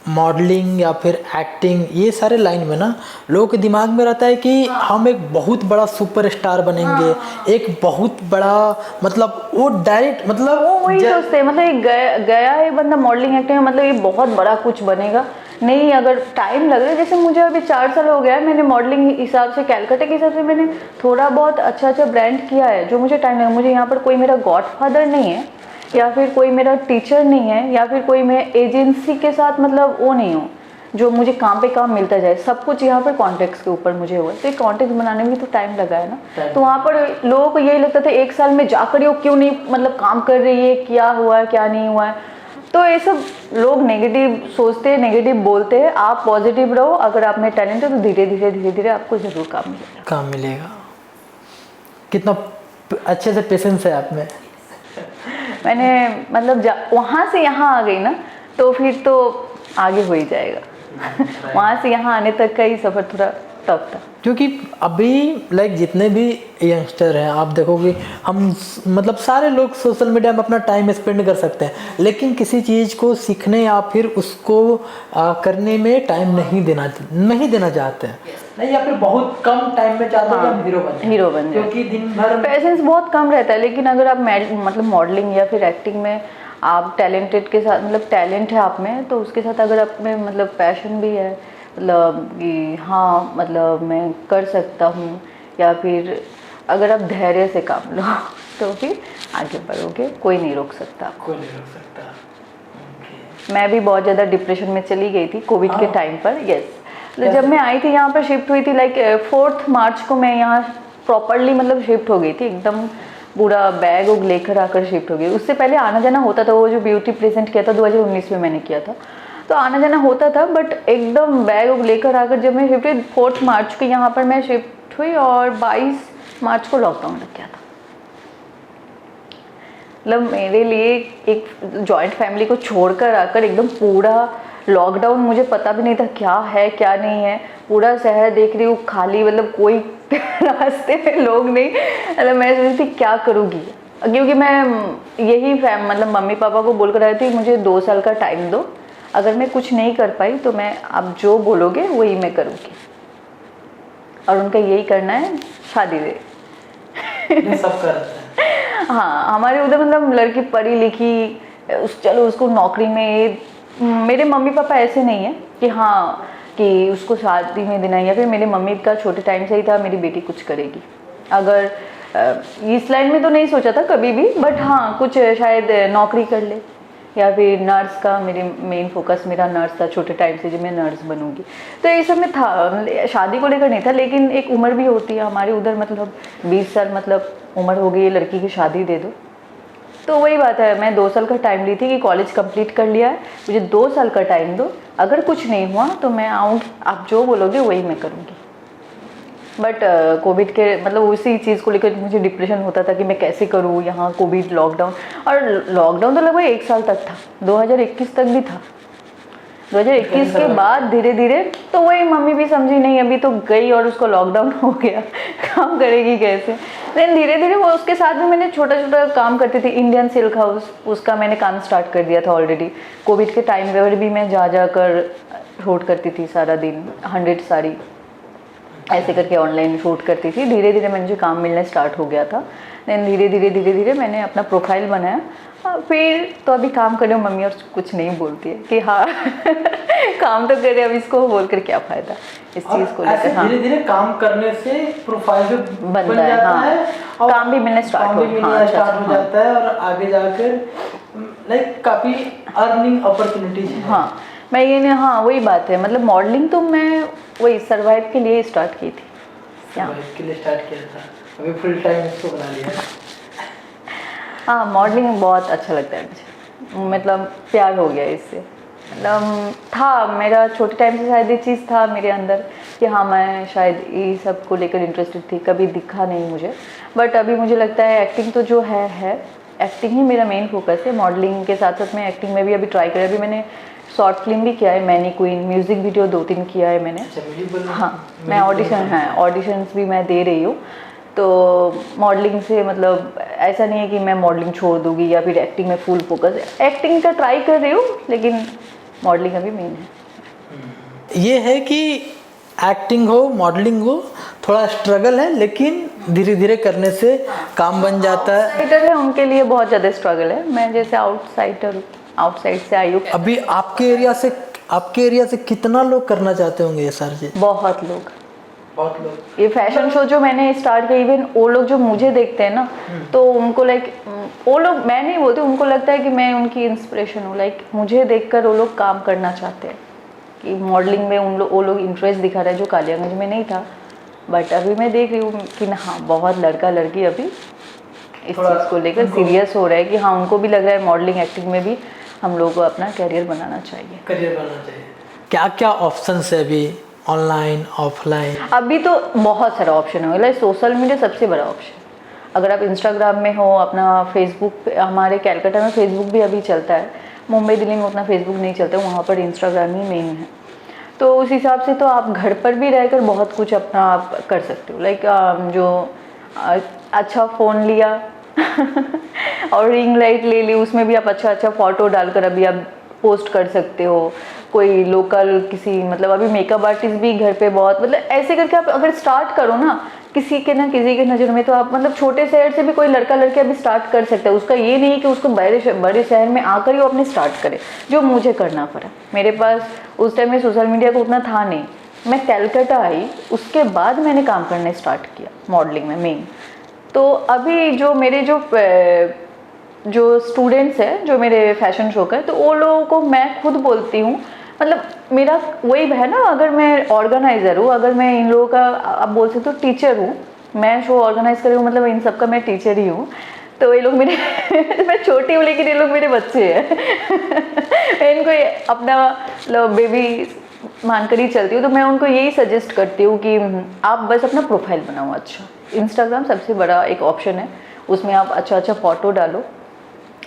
मॉडलिंग या फिर एक्टिंग ये सारे लाइन में ना लोगों के दिमाग में रहता है कि हम एक बहुत बड़ा सुपरस्टार बनेंगे, एक बहुत बड़ा मतलब वो डायरेक्ट मतलब वो वही सोचते हैं, मतलब ये गया है बंदा मॉडलिंग एक्टिंग में मतलब ये बहुत बड़ा कुछ बनेगा। नहीं, अगर टाइम लग रहा है, जैसे मुझे अभी 4 साल हो गया है, मैंने मॉडलिंग हिसाब से कलकत्ता के हिसाब से मैंने थोड़ा बहुत अच्छा ब्रांड किया है जो मुझे टाइम लगा। मुझे यहाँ पर कोई मेरा गॉडफादर नहीं है या फिर कोई मेरा टीचर नहीं है या फिर कोई मैं एजेंसी के साथ मतलब वो नहीं हूँ जो मुझे काम पे काम मिलता जाए। सब कुछ यहाँ पर कॉन्टेक्ट्स के ऊपर मुझे हुआ, तो एक कॉन्टेक्ट बनाने में भी तो टाइम लगा है ना। तो वहाँ पर लोगों को यही लगता था 1 साल में जाकर वो क्यों नहीं मतलब काम कर रही है, क्या हुआ है क्या नहीं हुआ है। तो ये सब लोग नेगेटिव सोचते हैं, नेगेटिव बोलते हैं। आप पॉजिटिव रहो, अगर आप में टैलेंट है तो धीरे धीरे आपको ज़रूर काम मिलेगा। कितना अच्छे से पेशेंस है आप में। मैंने मतलब वहाँ से यहाँ आ गई ना तो फिर तो आगे हो ही जाएगा। वहाँ से यहाँ आने तक का ही सफ़र थोड़ा टफ था, क्योंकि अभी लाइक जितने भी यंगस्टर हैं आप देखोगे हम मतलब सारे लोग सोशल मीडिया में अपना टाइम स्पेंड कर सकते हैं, लेकिन किसी चीज़ को सीखने या फिर उसको करने में टाइम नहीं देना चाहते हैं, नहीं या फिर बहुत कम टाइम में चाहते हैं हाँ, हीरो बन जाए, क्योंकि दिन भर पेशेंस बहुत कम रहता है। लेकिन अगर आप मतलब मॉडलिंग या फिर एक्टिंग में आप टैलेंटेड के साथ मतलब टैलेंट है आप में, तो उसके साथ अगर आप में मतलब पैशन भी है, मतलब कि हाँ मतलब मैं कर सकता हूँ, या फिर अगर आप धैर्य से काम लो तो फिर आगे बढ़ोगे, कोई नहीं रोक सकता आपको। मैं भी बहुत ज़्यादा डिप्रेशन में चली गई थी कोविड के टाइम पर। यस, जब मैं आई थी यहाँ पर शिफ्ट हुई थी लाइक 4 मार्च को मैं यहाँ प्रॉपरली मतलब शिफ्ट हो गई थी, एकदम पूरा बैग वैग लेकर आकर शिफ्ट हो गई। उससे पहले आना जाना होता था, वो जो ब्यूटी प्रेजेंट किया था 2019 में मैंने किया था, तो आना जाना होता था, बट एकदम बैग वैग लेकर आकर जब मैं शिफ्ट हुई 4 मार्च को यहाँ पर मैं शिफ्ट हुई और 22 मार्च को लॉकडाउन लग गया था। मतलब मेरे लिए एक जॉइंट फैमिली को छोड़कर आकर एकदम पूरा लॉकडाउन, मुझे पता भी नहीं था क्या है क्या नहीं है। पूरा शहर देख रही हूँ खाली, मतलब कोई रास्ते में लोग नहीं। मतलब मैं सोच रही थी क्या करूँगी, क्योंकि मैं यही मतलब मम्मी पापा को बोल कर आई थी मुझे 2 साल का टाइम दो, अगर मैं कुछ नहीं कर पाई तो मैं आप जो बोलोगे वही मैं करूँगी, और उनका यही करना है शादी दे। सब करते हैं। हाँ, हमारे उधर मतलब लड़की पढ़ी लिखी चलो उसको नौकरी में, मेरे मम्मी पापा ऐसे नहीं है कि हाँ कि उसको शादी में देना है, या फिर मेरे मम्मी का छोटे टाइम से ही था मेरी बेटी कुछ करेगी। अगर इस लाइन में तो नहीं सोचा था कभी भी, बट हाँ कुछ शायद नौकरी कर ले, या फिर नर्स का मेरी मेन फोकस मेरा नर्स था छोटे टाइम से, जो मैं नर्स बनूंगी। तो ये सब में था, शादी को लेकर नहीं था। लेकिन एक उम्र भी होती है हमारे उधर, मतलब 20 साल मतलब उम्र हो गई है, लड़की की शादी दे दो। तो वही बात है, मैं 2 साल का टाइम ली थी कि कॉलेज कंप्लीट कर लिया है, मुझे 2 साल का टाइम दो, अगर कुछ नहीं हुआ तो मैं आऊँगी, आप जो बोलोगे वही मैं करूँगी। बट कोविड के मतलब उसी चीज़ को लेकर मुझे डिप्रेशन होता था कि मैं कैसे करूँ यहाँ कोविड लॉकडाउन, और लॉकडाउन तो लगभग 1 साल तक था, 2021 तक भी था। 2021 के बाद धीरे धीरे तो वही मम्मी भी समझी नहीं अभी तो गई और उसको लॉकडाउन हो गया, काम करेगी कैसे। लेकिन धीरे धीरे वो उसके साथ में मैंने छोटा छोटा काम करती थी। इंडियन सिल्क हाउस, उसका मैंने काम स्टार्ट कर दिया था ऑलरेडी। कोविड के टाइम पर भी मैं जा कर शूट करती थी सारा दिन, 100 साड़ी ऐसे करके ऑनलाइन शूट करती थी। धीरे धीरे मुझे काम मिलना स्टार्ट हो गया था। देन धीरे धीरे मैंने अपना प्रोफाइल बनाया। फिर तो अभी काम कर रही हूँ, मम्मी और कुछ नहीं बोलती है कि हाँ काम तो करे, अब इसको बोल कर क्या फ़ायदा इस चीज़ को लेकर। हाँ, धीरे धीरे काम करने से प्रोफाइल बन जाता हाँ, है और काम भी मिलना स्टार्ट हो जाता है और आगे जाकर लाइक काफ़ी अर्निंग अपॉर्चुनिटीज है। हाँ, मैं ये नहीं, हाँ वही बात है। मतलब मॉडलिंग तो मैं वही सर्वाइव के लिए स्टार्ट की थी, सर्वाइव के लिए स्टार्ट किया था, अभी फुल टाइम इसको बना लिया। हाँ, मॉडलिंग बहुत अच्छा लगता है मुझे, मतलब प्यार हो गया इससे। मतलब था मेरा छोटे टाइम से शायद ये चीज़ था मेरे अंदर कि हाँ मैं शायद ये सब को लेकर इंटरेस्टेड थी, कभी दिखा नहीं मुझे। बट अभी मुझे लगता है एक्टिंग तो जो है एक्टिंग ही मेरा मेन फोकस है। मॉडलिंग के साथ साथ मैं एक्टिंग में भी अभी ट्राई करा। अभी मैंने शॉर्ट फिल्म भी किया है, मैनी क्वीन, म्यूज़िक वीडियो 2-3 किया है मैंने। हाँ, मैं ऑडिशंस भी मैं दे रही हूँ। तो मॉडलिंग से मतलब ऐसा नहीं है कि मैं मॉडलिंग छोड़ दूँगी या फिर एक्टिंग में फुल फोकस है। एक्टिंग का ट्राई कर रही हूँ लेकिन मॉडलिंग अभी मेन है। ये है कि एक्टिंग हो मॉडलिंग हो थोड़ा स्ट्रगल है, लेकिन धीरे धीरे करने से काम बन जाता है। आउटसाइडर है उनके लिए बहुत ज़्यादा स्ट्रगल है, मैं जैसे आउटसाइड से आई हूँ। अभी आपके एरिया से कितना लोग करना चाहते होंगे ये सारी चीज़? बहुत लोग। ये फैशन शो जो मैंने स्टार्ट किया, इवन वो लोग जो मुझे देखते हैं ना, तो उनको लाइक वो लोग, मैं नहीं बोलती, उनको लगता है कि मैं उनकी इंस्पिरेशन हूँ। लाइक मुझे देखकर वो लोग काम करना चाहते हैं कि मॉडलिंग में वो लोग इंटरेस्ट दिखा रहे हैं, जो कालियागंज में नहीं था। बट अभी मैं देख रही हूँ कि हाँ बहुत लड़का लड़की अभी इस चीज़ को लेकर सीरियस हो रहा है कि हाँ उनको भी लग रहा है मॉडलिंग एक्टिंग में भी हम लोग को अपना करियर बनाना चाहिए। क्या क्या ऑप्शन है अभी, ऑनलाइन ऑफलाइन? अभी तो बहुत सारा ऑप्शन हो गया। सोशल मीडिया सबसे बड़ा ऑप्शन। अगर आप इंस्टाग्राम में हो, अपना फेसबुक, हमारे कैलकाटा में फेसबुक भी अभी चलता है, मुंबई दिल्ली में उतना फेसबुक नहीं चलता, वहाँ पर इंस्टाग्राम ही मेन है। तो उस हिसाब से तो आप घर पर भी रहकर बहुत कुछ अपना आप कर सकते हो। लाइक जो अच्छा फ़ोन लिया और रिंग लाइट ले ली, उसमें भी आप अच्छा फ़ोटो डालकर अभी आप पोस्ट कर सकते हो। कोई लोकल किसी मतलब अभी मेकअप आर्टिस्ट भी घर पे बहुत, मतलब ऐसे करके आप अगर स्टार्ट करो ना किसी के नज़र में, तो आप मतलब छोटे शहर से भी कोई लड़का लड़की अभी स्टार्ट कर सकता है। उसका ये नहीं है कि उसको बड़े शहर में आकर ही वो अपने स्टार्ट करे, जो मुझे करना पड़ा। मेरे पास उस टाइम में सोशल मीडिया को उतना था नहीं। मैं कैलकाटा आई, उसके बाद मैंने काम करना स्टार्ट किया मॉडलिंग में मेन। तो अभी जो मेरे जो स्टूडेंट्स हैं जो मेरे फैशन शो का, तो वो लोगों को मैं खुद बोलती हूँ, मतलब मेरा वही है ना, अगर मैं ऑर्गेनाइज़र हूँ, अगर मैं इन लोगों का आप बोल सकते हो टीचर हूँ, मैं शो ऑर्गेनाइज कर रही हूँ, मतलब इन सब का मैं टीचर ही हूँ। तो ये लोग मेरे मैं छोटी हूँ लेकिन ये लोग मेरे बच्चे हैं मैं इनको अपना बेबी मानकर ही चलती हूँ। तो मैं उनको यही सजेस्ट करती हूँ कि आप बस अपना प्रोफाइल बनाओ अच्छा। इंस्टाग्राम सबसे बड़ा एक ऑप्शन है, उसमें आप अच्छा फ़ोटो डालो।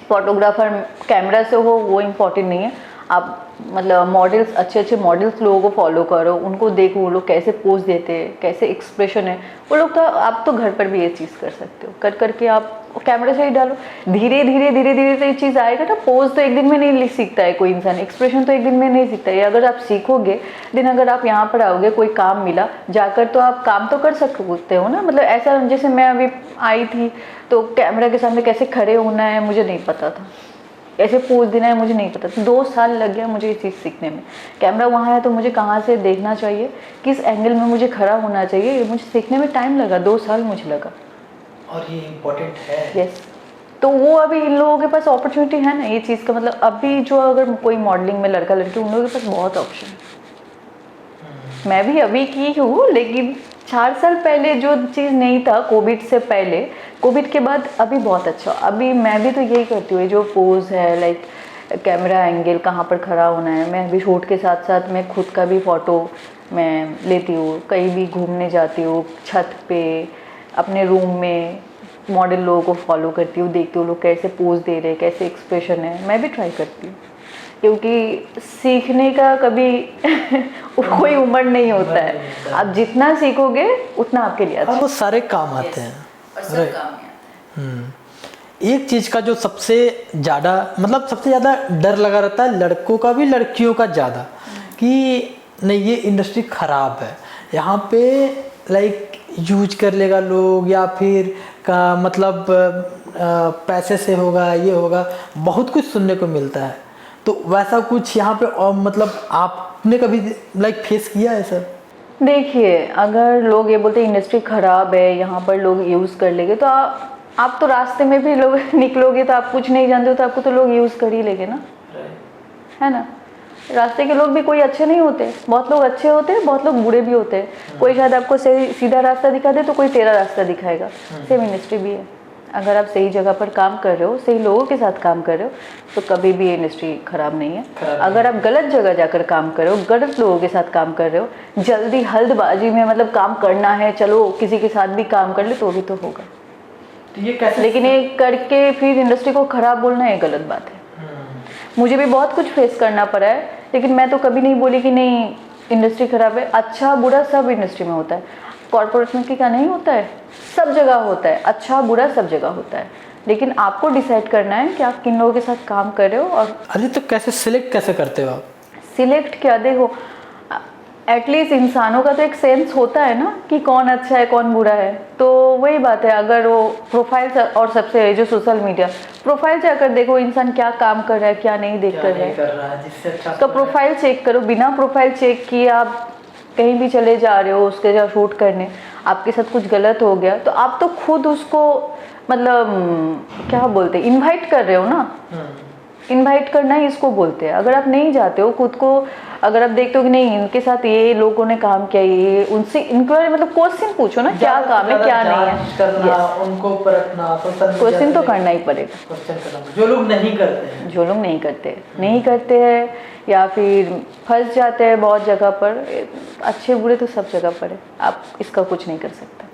फोटोग्राफर कैमरा से हो वो इम्पोर्टेंट नहीं है, आप मतलब मॉडल्स, अच्छे मॉडल्स लोगों को फॉलो करो, उनको देखो वो लोग कैसे पोज देते हैं, कैसे एक्सप्रेशन है वो लोग। तो आप तो घर पर भी ये चीज़ कर सकते हो, करके आप कैमरे से ही डालो। धीरे धीरे तो ये चीज़ आएगा ना। पोज तो एक दिन में नहीं सीखता है कोई इंसान, एक्सप्रेशन तो एक दिन में नहीं सीखता है। अगर आप सीखोगे दिन, अगर आप यहाँ पर आओगे, कोई काम मिला जाकर, तो आप काम तो कर सकते हो ना। मतलब ऐसा जैसे मैं अभी आई थी तो कैमरा के सामने कैसे खड़े होना है मुझे नहीं पता था, ऐसे पोज देना है मुझे नहीं पता था। 2 साल लग गया मुझे ये चीज़ सीखने में। कैमरा वहाँ है तो मुझे कहाँ से देखना चाहिए, किस एंगल में मुझे खड़ा होना चाहिए, ये मुझे सीखने में टाइम लगा, 2 साल मुझे लगा। और ये इम्पोर्टेंट है। यस, तो वो अभी इन लोगों के पास अपॉर्चुनिटी है ना ये चीज़ का। मतलब अभी जो अगर कोई मॉडलिंग में लड़का लड़की, उन लोगों के पास बहुत ऑप्शन है। मैं भी अभी की हूँ, लेकिन 4 साल पहले जो चीज़ नहीं था, कोविड से पहले, कोविड के बाद अभी बहुत अच्छा। अभी मैं भी तो यही करती हूँ, जो पोज है, लाइक कैमरा एंगल कहाँ पर खड़ा होना है, मैं अभी शूट के साथ साथ मैं खुद का भी फ़ोटो मैं लेती हूँ, कहीं भी घूमने जाती हूँ, छत पे, अपने रूम में मॉडल लोगों को फॉलो करती हूँ, देखती हूँ लोग कैसे पोज दे रहे हैं, कैसे एक्सप्रेशन है, मैं भी ट्राई करती हूँ, क्योंकि सीखने का कभी कोई उम्र नहीं होता है। आप जितना सीखोगे उतना आपके लिए अच्छा। और वो सारे काम आते हैं। और सब काम है। एक चीज़ का जो सबसे ज़्यादा मतलब सबसे ज़्यादा डर लगा रहता है लड़कों का भी लड़कियों का ज़्यादा, कि नहीं ये इंडस्ट्री ख़राब है, यहाँ पे लाइक यूज कर लेगा लोग, या फिर का मतलब पैसे से होगा, ये होगा, बहुत कुछ सुनने को मिलता है। तो वैसा कुछ यहाँ पे और मतलब आपने कभी लाइक फेस किया है सर? देखिए, अगर लोग ये बोलते हैं इंडस्ट्री ख़राब है, यहाँ पर लोग यूज़ कर लेंगे, तो आप तो रास्ते में भी लोग निकलोगे तो आप कुछ नहीं जानते हो तो आपको तो लोग यूज़ कर ही लेंगे ना, है ना। रास्ते के लोग भी कोई अच्छे नहीं होते, बहुत लोग अच्छे होते हैं, बहुत लोग बुरे भी होते हैं। कोई शायद आपको सही सीधा रास्ता दिखा दे तो कोई टेढ़ा रास्ता दिखाएगा। सेम इंडस्ट्री भी है, अगर आप सही जगह पर काम कर रहे हो, सही लोगों के साथ काम कर रहे हो, तो कभी भी ये इंडस्ट्री ख़राब नहीं है। अगर आप गलत जगह जाकर काम कर रहे हो, गलत लोगों के साथ काम कर रहे हो, जल्दी हल्दबाजी में मतलब काम करना है, चलो किसी के साथ भी काम कर ले, तो भी तो होगा। तो ये कैसे, लेकिन ये करके फिर इंडस्ट्री को ख़राब बोलना ये गलत बात है। मुझे भी बहुत कुछ फेस करना पड़ा है, लेकिन मैं तो कभी नहीं बोली कि नहीं इंडस्ट्री ख़राब है। अच्छा बुरा सब इंडस्ट्री में होता है, कॉर्पोरेट में क्या नहीं होता है, सब जगह होता है, अच्छा बुरा सब जगह होता है। लेकिन आपको डिसाइड करना है कि आप किन लोगों के साथ काम कर रहे हो। और अरे तो कैसे सिलेक्ट कैसे करते हो आप? सिलेक्ट क्या, देखो एटलीस्ट इंसानों का तो एक सेंस होता है ना कि कौन अच्छा है कौन बुरा है। तो वही बात है, अगर वो प्रोफाइल और सबसे जो सोशल मीडिया प्रोफाइल से अगर देखो इंसान क्या काम कर रहा है क्या नहीं देख कर रहा है, जिससे अच्छा तो प्रोफाइल चेक करो। बिना प्रोफाइल चेक किए आप कहीं भी चले जा रहे हो उसके जहाँ शूट करने, आपके साथ कुछ गलत हो गया तो आप तो खुद उसको मतलब क्या बोलते हैं, इनवाइट कर रहे हो ना। इनवाइट करना ही इसको बोलते हैं। अगर आप नहीं जाते हो खुद को, अगर आप देखते हो कि नहीं इनके साथ ये लोगों ने काम किया, ये उनसे इंक्वायरी मतलब क्वेश्चन पूछो ना, क्या काम है क्या नहीं है, करना, उनको परखना, क्वेश्चन तो करना ही पड़ेगा। क्वेश्चन करना जो लोग नहीं करते हैं, जो लोग नहीं करते हैं या फिर फंस जाते हैं बहुत जगह पर। अच्छे बुरे तो सब जगह पर है, आप इसका कुछ नहीं कर सकते।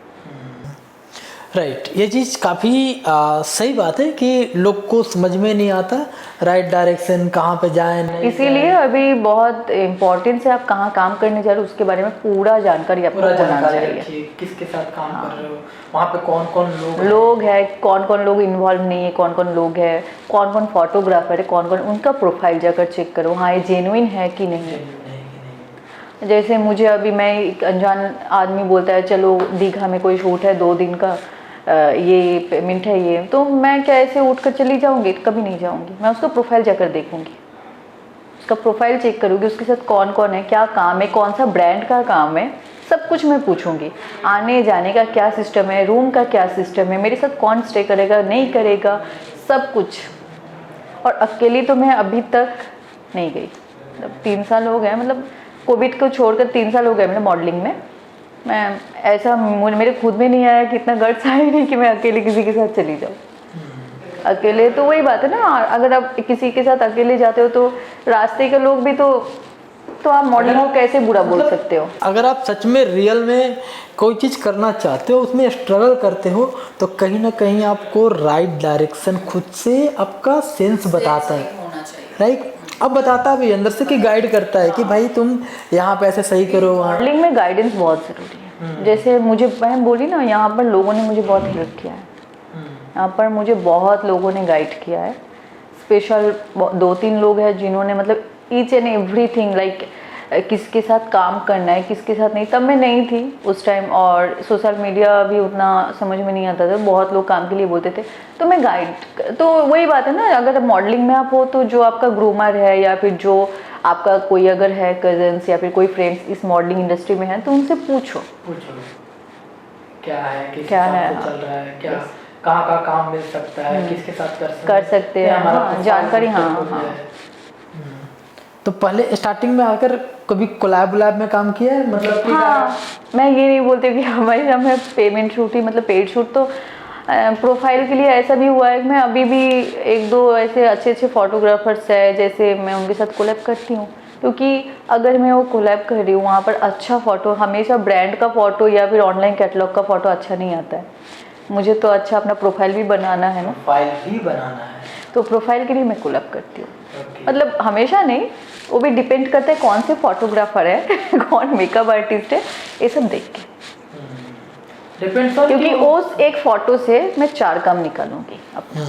राइट ये चीज़ काफ़ी सही बात है कि लोग को समझ में नहीं आता राइट डायरेक्शन कहाँ पे जाए, नहीं इसीलिए अभी बहुत इम्पोर्टेंट है आप कहाँ काम करने जा रहे हो उसके बारे में पूरा जानकारी आपको होना चाहिए। किसके साथ काम कर रहे हो, वहाँ पे कौन कौन लोग है, कौन कौन लोग इन्वॉल्व नहीं है, कौन कौन लोग है, कौन कौन फोटोग्राफर है, कौन कौन, उनका प्रोफाइल जाकर चेक करो हाँ ये जेन्युइन है कि नहीं। जैसे मुझे अभी मैं एक अनजान आदमी बोलता है चलो दीघा में कोई शूट है 2 दिन का, ये पेमेंट है ये, तो मैं क्या ऐसे उठ कर चली जाऊंगी? कभी नहीं जाऊंगी। मैं उसका प्रोफाइल जाकर देखूंगी, उसका प्रोफाइल चेक करूंगी, उसके साथ कौन कौन है, क्या काम है, कौन सा ब्रांड का काम है, सब कुछ मैं पूछूंगी। आने जाने का क्या सिस्टम है, रूम का क्या सिस्टम है, मेरे साथ कौन स्टे करेगा नहीं करेगा, सब कुछ। और अकेली तो मैं अभी तक नहीं गई, मतलब 3 साल हो गए, मतलब कोविड को छोड़कर 3 साल हो गए मतलब मॉडलिंग में। मैं ऐसा मेरे खुद में नहीं आया कि इतना गट्स आया नहीं कि मैं अकेले किसी के साथ चली जाऊँ। अकेले तो वही बात है ना, अगर आप किसी के साथ अकेले जाते हो तो रास्ते के लोग भी तो आप मॉडलिंग को कैसे बुरा बोल सकते हो। अगर आप सच में रियल में कोई चीज़ करना चाहते हो, उसमें स्ट्रगल करते हो, तो कहीं ना कहीं आपको राइट डायरेक्शन खुद से आपका सेंस बताता है, राइट। अब बताता भी अंदर से कि गाइड करता है कि भाई तुम यहाँ पे ऐसे सही करो। मॉडलिंग में गाइडेंस बहुत ज़रूरी है। जैसे मुझे मैं बोली ना, यहाँ पर लोगों ने मुझे बहुत हेल्प किया है, यहाँ पर मुझे बहुत लोगों ने गाइड किया है। स्पेशल 2-3 लोग हैं जिन्होंने मतलब ईच एंड एवरीथिंग लाइक किसके साथ काम करना है किसके साथ नहीं। तब मैं नहीं थी उस टाइम और सोशल मीडिया भी उतना समझ में नहीं आता था, बहुत लोग काम के लिए बोलते थे, तो मैं गाइड। तो वही बात है ना, अगर मॉडलिंग में आप हो तो जो आपका ग्रूमर है या फिर जो आपका कोई अगर है कजन्स या फिर कोई फ्रेंड्स इस मॉडलिंग इंडस्ट्री में है तो उनसे पूछो क्या है, क्या है, चल रहा है, क्या कहाँ का काम मिल सकता है, किसके साथ कर सकते हैं, हाँ जानकारी। हाँ तो पहले स्टार्टिंग में आकर कभी कोलैब में काम किया है, मतलब कि हाँ, मैं ये नहीं बोलती कि हमारे मैं पेमेंट शूट ही मतलब पेड शूट तो प्रोफाइल के लिए ऐसा भी हुआ है कि मैं अभी भी 1-2 ऐसे अच्छे फोटोग्राफर्स है जैसे मैं उनके साथ कोलैब करती हूँ। क्योंकि अगर मैं वो कोलैब कर रही हूँ वहाँ पर अच्छा फ़ोटो, हमेशा ब्रांड का फ़ोटो या फिर ऑनलाइन कैटलॉग का फ़ोटो अच्छा नहीं आता है। मुझे तो अच्छा अपना प्रोफाइल भी बनाना है ना, प्रोफाइल भी बनाना है। तो प्रोफाइल के लिए मैं कोलैब करती हूँ। Okay. मतलब हमेशा नहीं, वो भी डिपेंड करता है कौन से फोटोग्राफर है कौन मेकअप आर्टिस्ट है, ये सब देख के। डिपेंड्स क्योंकि उस एक फ़ोटो से मैं 4 काम निकालूंगी अपना।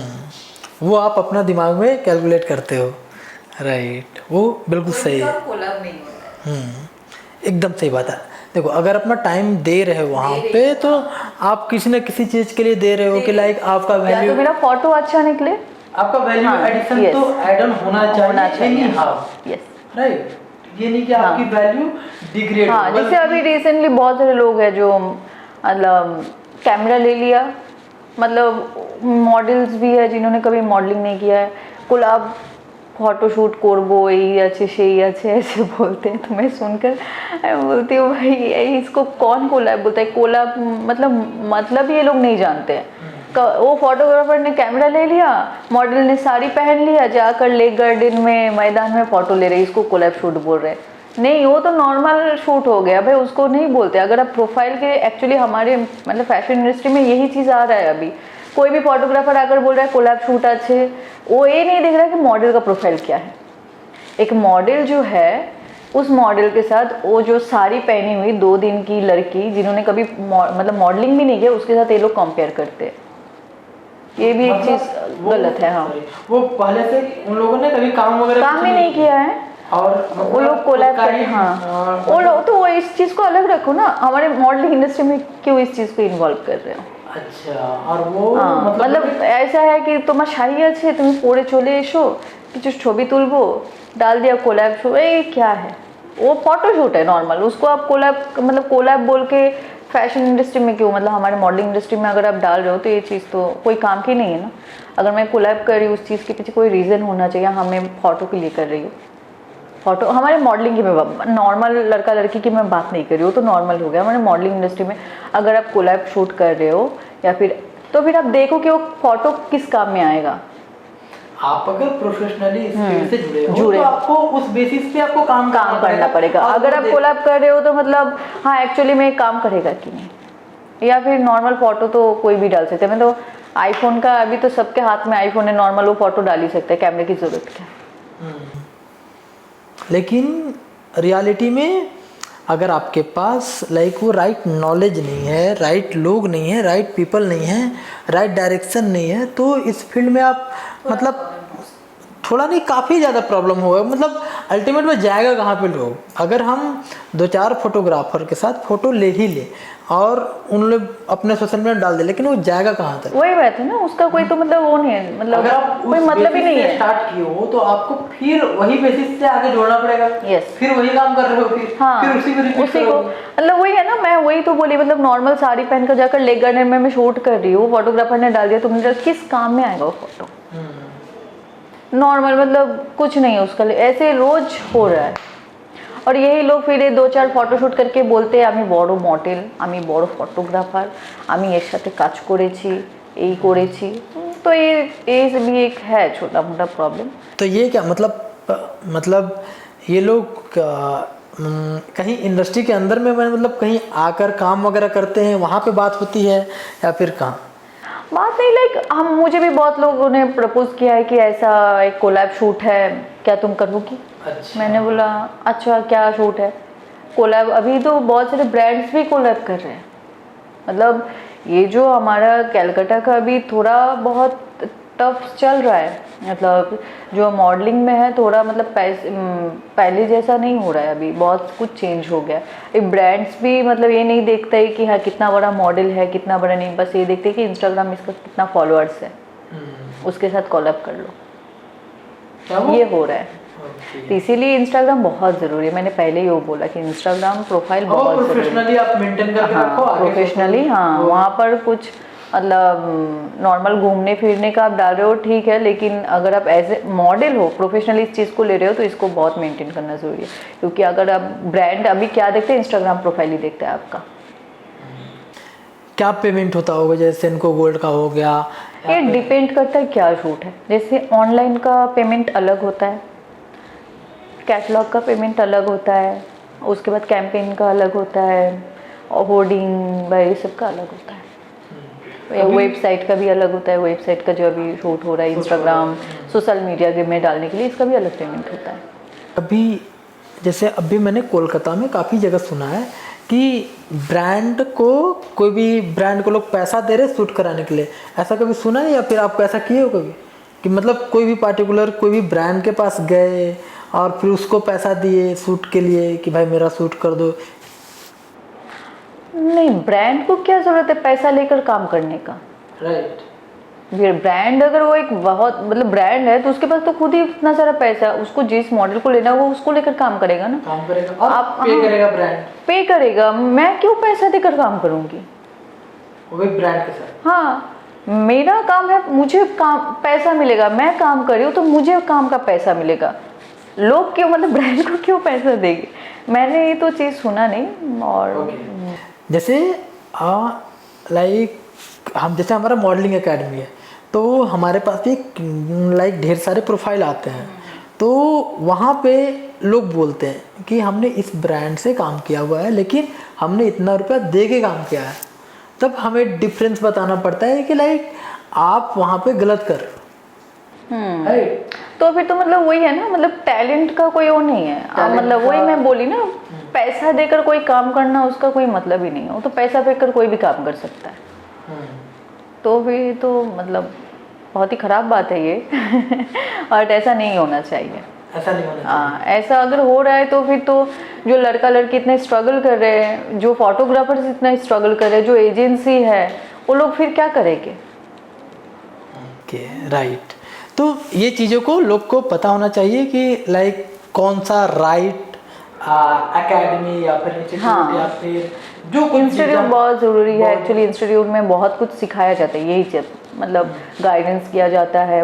वो आप अपना दिमाग में कैलकुलेट करते हो, राइट। वो बिल्कुल सही है। कोलैब नहीं होता है। एकदम सही बात है। देखो अगर अपना टाइम दे रहे हो वहाँ पे, तो आप किसी न किसी चीज़ के लिए दे रहे हो कि लाइक आपका या वैल्यू, तो मेरा फोटो अच्छा निकले, आपका वैल्यू हाँ, एडिशन yes, तो ऐड ऑन होना चाहिए, यस, राइट। ये नहीं कि हाँ, आपकी वैल्यू डिग्रेड हाँ। जैसे अभी रिसेंटली बहुत सारे लोग हैं जो मतलब कैमरा ले लिया, मतलब मॉडल्स भी है जिन्होंने कभी मॉडलिंग नहीं किया है, कोलैब फोटोशूट করবো এই আছে সেই আছে ऐसे बोलते हैं। तो मैं सुनकर बोलती हूँ भाई इसको कौन कोलैब बोलता है? कोलैब मतलब ये लोग नहीं जानते हैं। वो फोटोग्राफर ने कैमरा ले लिया, मॉडल ने साड़ी पहन लिया, जाकर लेक गार्डन में मैदान में फ़ोटो ले रहे, इसको कोलैब शूट बोल रहे हैं। नहीं, वो तो नॉर्मल शूट हो गया भाई, उसको नहीं बोलते। अगर आप प्रोफाइल के, एक्चुअली हमारे मतलब फैशन इंडस्ट्री में यही चीज़ आ रहा है अभी। कोई भी फोटोग्राफर आकर बोल रहा है कोलैब शूट अच्छे, वो ये नहीं देख रहा कि मॉडल का प्रोफाइल क्या है। एक मॉडल जो है, उस मॉडल के साथ वो जो साड़ी पहनी हुई 2 दिन की लड़की जिन्होंने कभी मतलब मॉडलिंग भी नहीं किया, उसके साथ ये लोग कंपेयर करते हैं। ये भी एक चीज़ गलत है। हाँ, वो पहले से उन लोगों ने कभी काम वगैरह काम ही नहीं किया है और वो लोग कोलैब करते हैं। हाँ, वो लोग तो वो इस चीज़ को अलग रखो ना, हमारे मॉडलिंग इंडस्ट्री में क्यों इस चीज़ को इन्वॉल्व कर रहे हो? अच्छा, और वो हाँ, मतलब ऐसा है कि তোমার শাড়ি আছে তুমি পরে চলে এসো, কিছু ছবি তুলবো, डाल दिया कोलैब शो, ये क्या है? वो फोटो शूट है नॉर्मल, उसको आप कोलैब मतलब कोलैब बोल के फैशन इंडस्ट्री में क्यों, मतलब हमारे मॉडलिंग इंडस्ट्री में अगर आप डाल रहे हो तो ये चीज़ तो कोई काम की नहीं है ना। अगर मैं कोलैब कर रही हूँ, उस चीज़ के पीछे कोई रीज़न होना चाहिए। हाँ, मैं फ़ोटो के लिए कर रही हूँ, फोटो हमारे मॉडलिंग की, मैं नॉर्मल लड़का लड़की की मैं बात नहीं कर रही हूँ, तो नॉर्मल हो गया। हमारे मॉडलिंग इंडस्ट्री में अगर आप कोलैब शूट कर रहे हो या फिर, तो फिर आप देखो कि वो फोटो किस काम में आएगा। आप अगर प्रोफेशनली इस फील्ड से जुड़े हो तो आपको उस बेसिस पे आपको काम करना पड़ेगा। अगर आप कोलैब कर रहे हो तो मतलब हाँ एक्चुअली में काम करेगा कि नहीं, या फिर नॉर्मल फोटो तो कोई भी डाल सकते हैं। मैं तो आईफोन का, अभी तो सबके हाथ में आईफोन है, नॉर्मल वो फोटो डाल ही सकते हैं, कैमरे की ज़रूरत क्या है। लेकिन रियलिटी में अगर आपके पास लाइक वो राइट नॉलेज नहीं है, राइट लोग नहीं है, राइट पीपल नहीं है, राइट डायरेक्शन नहीं है, तो इस फील्ड में आप मतलब थोड़ा नहीं काफ़ी ज़्यादा प्रॉब्लम होगा। मतलब अल्टीमेट में जाएगा कहाँ पे लोग? अगर हम 2-4 फोटोग्राफर के साथ फ़ोटो ले ही ले और उन लोग अपने सोशल मीडिया डाल दे, लेकिन वो जाएगा कहाँ तक? वही बात है ना, उसका कोई तो मतलब वो नहीं है, मतलब अगर आप कोई मतलब ही नहीं है। स्टार्ट किए हो तो आपको फिर वही बेसिस से आगे जोड़ना पड़ेगा। यस, फिर वही काम कर रहे हो, फिर उसी को रिपीट उसी को, मतलब वही है ना, मैं वही तो बोली, मतलब नॉर्मल साड़ी पहनकर जाकर लेक गार्डन में मैं शूट कर रही हूँ, फोटोग्राफर ने डाल दिया, तुमने किस काम में आएगा वो फोटो? नॉर्मल मतलब कुछ नहीं है उसका, ऐसे रोज हो रहा है। और यही लोग फिर 2-4 ফটোশুট करके बोलते हैं আমি বড় মডেল, আমি বড় ফটোগ্রাফার, আমি এর সাথে কাজ করেছি, এই করেছি। तो ये भी एक है छोटा मोटा प्रॉब्लम। तो ये क्या मतलब ये लोग कहीं इंडस्ट्री के अंदर में मतलब कहीं आकर काम वगैरह करते हैं, वहाँ पे बात होती है या फिर कहाँ? बात नहीं, लाइक मुझे भी बहुत लोगों ने प्रपोज किया है कि ऐसा एक कोलैब शूट है, क्या तुम करोगी? अच्छा। मैंने बोला अच्छा क्या शूट है? कोलैब, अभी तो बहुत सारे ब्रांड्स भी कोलैब कर रहे हैं। मतलब ये जो हमारा कैलकाटा का अभी थोड़ा बहुत टफ चल रहा है, मतलब जो मॉडलिंग में है थोड़ा मतलब पहले जैसा नहीं हो रहा है, अभी बहुत कुछ चेंज हो गया। ये ब्रांड्स भी मतलब ये नहीं देखता है कि हाँ कितना बड़ा मॉडल है कितना बड़ा नहीं, बस ये देखते हैं कि इंस्टाग्राम इसका कितना फॉलोअर्स है, उसके साथ कोलैब कर लो, ये हो रहा है। तो इसीलिए इंस्टाग्राम बहुत ज़रूरी है। मैंने पहले ही वो बोला कि इंस्टाग्राम प्रोफाइल बहुत ज़रूरी है। प्रोफेशनली आप मेंटेन करके रखो, प्रोफेशनली, हाँ वहाँ पर कुछ मतलब नॉर्मल घूमने फिरने का आप डाल रहे हो ठीक है, लेकिन अगर आप एज ए मॉडल हो, प्रोफेशनली इस चीज़ को ले रहे हो तो इसको बहुत मेंटेन करना ज़रूरी है। क्योंकि अगर आप ब्रांड अभी क्या देखते हैं, इंस्टाग्राम प्रोफाइल ही देखता है आपका। क्या पेमेंट होता होगा, जैसे इनको गोल्ड का हो गया? ये डिपेंड करता है क्या शूट है। जैसे ऑनलाइन का पेमेंट अलग होता है, कैटलॉग का पेमेंट अलग होता है, उसके बाद कैंपेन का अलग होता है, और होर्डिंग ये सब का अलग होता है। वेबसाइट का भी अलग होता है, वेबसाइट का जो अभी शूट हो रहा है इंस्टाग्राम सोशल मीडिया में डालने के लिए, इसका भी अलग पेमेंट होता है। अभी जैसे अभी मैंने कोलकाता में काफ़ी जगह सुना है कि ब्रांड को, कोई भी ब्रांड को लोग पैसा दे रहे शूट कराने के लिए, ऐसा कभी सुना है या फिर आपको ऐसा किए हो कभी कि मतलब कोई भी पार्टिकुलर कोई भी ब्रांड के पास गए और फिर उसको पैसा दिए शूट के लिए कि भाई मेरा शूट कर दो? नहीं, ब्रांड को क्या ज़रूरत है पैसा लेकर काम करने का। राइट। ब्रांड अगर वो एक बहुत मतलब ब्रांड है तो उसके पास तो खुद ही इतना सारा पैसा है, उसको जिस मॉडल को लेना है वो उसको लेकर काम करेगा ना, काम करेगा और आप पे करेगा, ब्रांड पे करेगा। मैं क्यों पैसा देकर काम करूँगी? वो भी ब्रांड के साथ। हाँ, मेरा काम है, मुझे काम पैसा मिलेगा, मैं काम कर रही हूँ तो मुझे काम का पैसा मिलेगा। लोग क्यों मतलब ब्रांड को क्यों पैसा देंगे? मैंने ये तो चीज़ सुना नहीं। और जैसे लाइक हम जैसे हमारा मॉडलिंग एकेडमी है तो हमारे पास भी लाइक ढेर सारे प्रोफाइल आते हैं, तो वहाँ पे लोग बोलते हैं कि हमने इस ब्रांड से काम किया हुआ है लेकिन हमने इतना रुपया दे के काम किया है। तब हमें डिफरेंस बताना पड़ता है कि लाइक आप वहाँ पे गलत कर रहे हो। तो फिर तो मतलब वही है ना, मतलब टैलेंट का कोई वो नहीं है। मतलब वही मैं बोली ना, पैसा देकर कोई काम करना उसका कोई मतलब ही नहीं है। वो तो पैसा देकर कोई भी काम कर सकता है। तो फिर तो मतलब बहुत ही ख़राब बात है ये और ऐसा नहीं होना चाहिए। ऐसा नहीं होना चाहिए। हाँ, ऐसा अगर हो रहा है तो फिर तो जो लड़का लड़की इतने स्ट्रगल कर रहे हैं, जो फोटोग्राफर्स इतना स्ट्रगल कर रहे हैं, जो एजेंसी है, वो लोग फिर क्या करेंगे? Okay, right. तो ये चीज़ों को लोग को पता होना चाहिए कि लाइक कौन सा राइट एकेडमी या फिर इंस्टीट्यूट या फिर जो कुछ इंस्टीट्यूट बहुत ज़रूरी है। एक्चुअली इंस्टीट्यूट में बहुत कुछ सिखाया जाता है, यही चीज़ मतलब गाइडेंस किया जाता है,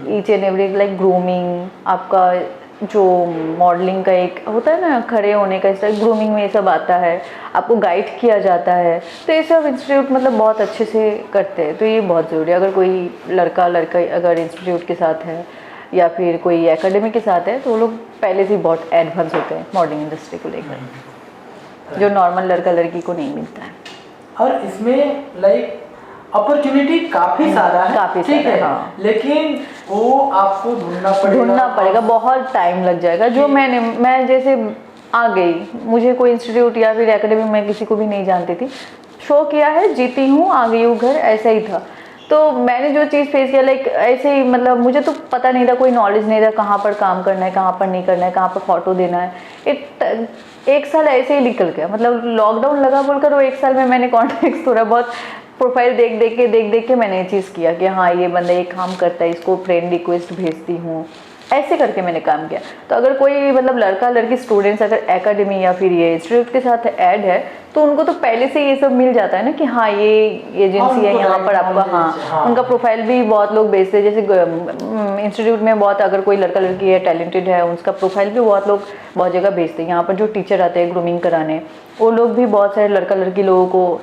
each and every like grooming, आपका जो मॉडलिंग का एक होता है ना खड़े होने का स्टाइल, ग्रूमिंग में ये सब आता है, आपको गाइड किया जाता है। तो ये सब इंस्टीट्यूट मतलब बहुत अच्छे से करते हैं, तो ये बहुत ज़रूरी है। अगर कोई लड़का अगर इंस्टीट्यूट के साथ है या फिर कोई एकेडमी के साथ है तो वो लोग पहले से ही बहुत एडवांस होते हैं मॉडलिंग इंडस्ट्री को लेकर, जो नॉर्मल लड़का लड़की को नहीं मिलता है। और इसमें लाइक अपॉर्चुनिटी काफ़ी सारा है, काफ़ी ठीक सारा है, हाँ। लेकिन वो आपको ढूंढना पड़ेगा, बहुत टाइम लग जाएगा। जो मैं जैसे आ गई, मुझे कोई इंस्टीट्यूट या फिर एकेडमी में किसी को भी नहीं जानती थी, शो किया है, जीती हूँ, आ गई हूँ घर, ऐसा ही था। तो मैंने जो चीज़ फेस किया लाइक ऐसे ही, मतलब मुझे तो पता नहीं था, कोई नॉलेज नहीं था कहाँ पर काम करना है, कहाँ पर नहीं करना है, कहाँ पर फोटो देना है। एक साल ऐसे ही निकल गया, मतलब लॉकडाउन लगा बोलकर वो एक साल में मैंने कॉन्टेक्ट थोड़ा बहुत प्रोफाइल देख के मैंने ये चीज़ किया कि हाँ ये बंदा ये काम करता है, इसको फ्रेंड रिक्वेस्ट भेजती हूँ, ऐसे करके मैंने काम किया। तो अगर कोई मतलब लड़का लड़की स्टूडेंट्स अगर एकेडमी या फिर ये इंस्टीट्यूट के साथ ऐड है तो उनको तो पहले से ये सब मिल जाता है ना कि हाँ ये एजेंसी है, यहाँ पर आपका हाँ उनका प्रोफाइल भी बहुत लोग भेजते हैं। जैसे इंस्टीट्यूट में बहुत अगर कोई लड़का लड़की है टैलेंटेड है, उसका प्रोफाइल भी बहुत लोग बहुत जगह भेजते हैं। यहाँ पर जो टीचर आते हैं ग्रूमिंग कराने, वो लोग भी बहुत सारे लड़का लड़की लोगों को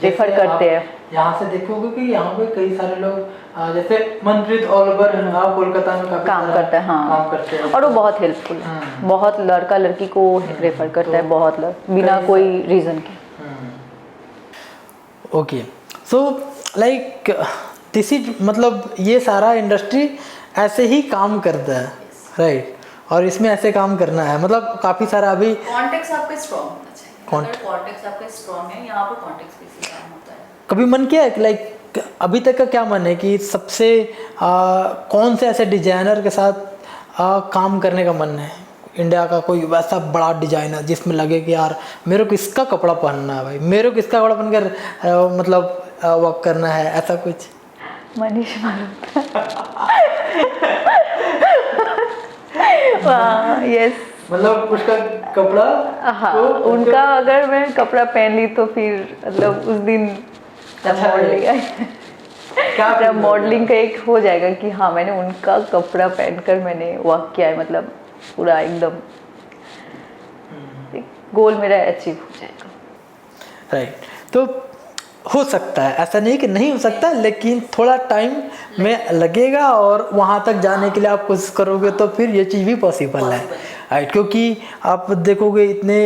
रेफर करते हैं। यहाँ से देखोगे कि यहाँ पे कई सारे लोग जैसे मनप्रीत ऑल ओवर कोलकाता में काम करता है, हाँ काम करते हैं, और वो बहुत हेल्पफुल है, बहुत लड़का लड़की को रेफर करता है, बहुत बिना कोई रीज़न के। Okay, so like this is मतलब ये सारा इंडस्ट्री ऐसे ही काम करता है, राइट? और इसमें ऐसे काम करना है, मतलब काफ़ी सारा अभी कॉन्टेक्स्ट आपका स्ट्रॉन्ग होना चाहिए। अगर कॉन्टेक्स्ट आपका स्ट्रॉन्ग है, यहाँ पर कॉन्टेक्स्ट बेसिस काम होता है। कभी मन किया है लाइक अभी तक का क्या मन है कि सबसे कौन से ऐसे डिजाइनर के साथ काम करने का मन है? इंडिया का कोई वैसा बड़ा डिजाइनर जिसमें लगे कि यार मेरे को इसका कपड़ा पहनना है, भाई मेरे को इसका कपड़ा पहनकर मतलब वर्क करना है, ऐसा कुछ? मनीष मल्होत्रा यस, मतलब उसका कपड़ा, हाँ उनका अगर मैं कपड़ा पहन ली तो फिर मतलब उस दिन क्या मॉडलिंग का एक हो जाएगा कि हाँ मैंने उनका कपड़ा पहनकर मैंने वर्क किया है, मतलब पूरा एकदम गोल मेरा अचीव हो जाएगा। राइट, तो हो सकता है, ऐसा नहीं कि नहीं हो सकता, लेकिन थोड़ा टाइम में लगेगा और वहाँ तक जाने के लिए आप कोशिश करोगे तो फिर ये चीज़ भी पॉसिबल है, राइट, क्योंकि आप देखोगे इतने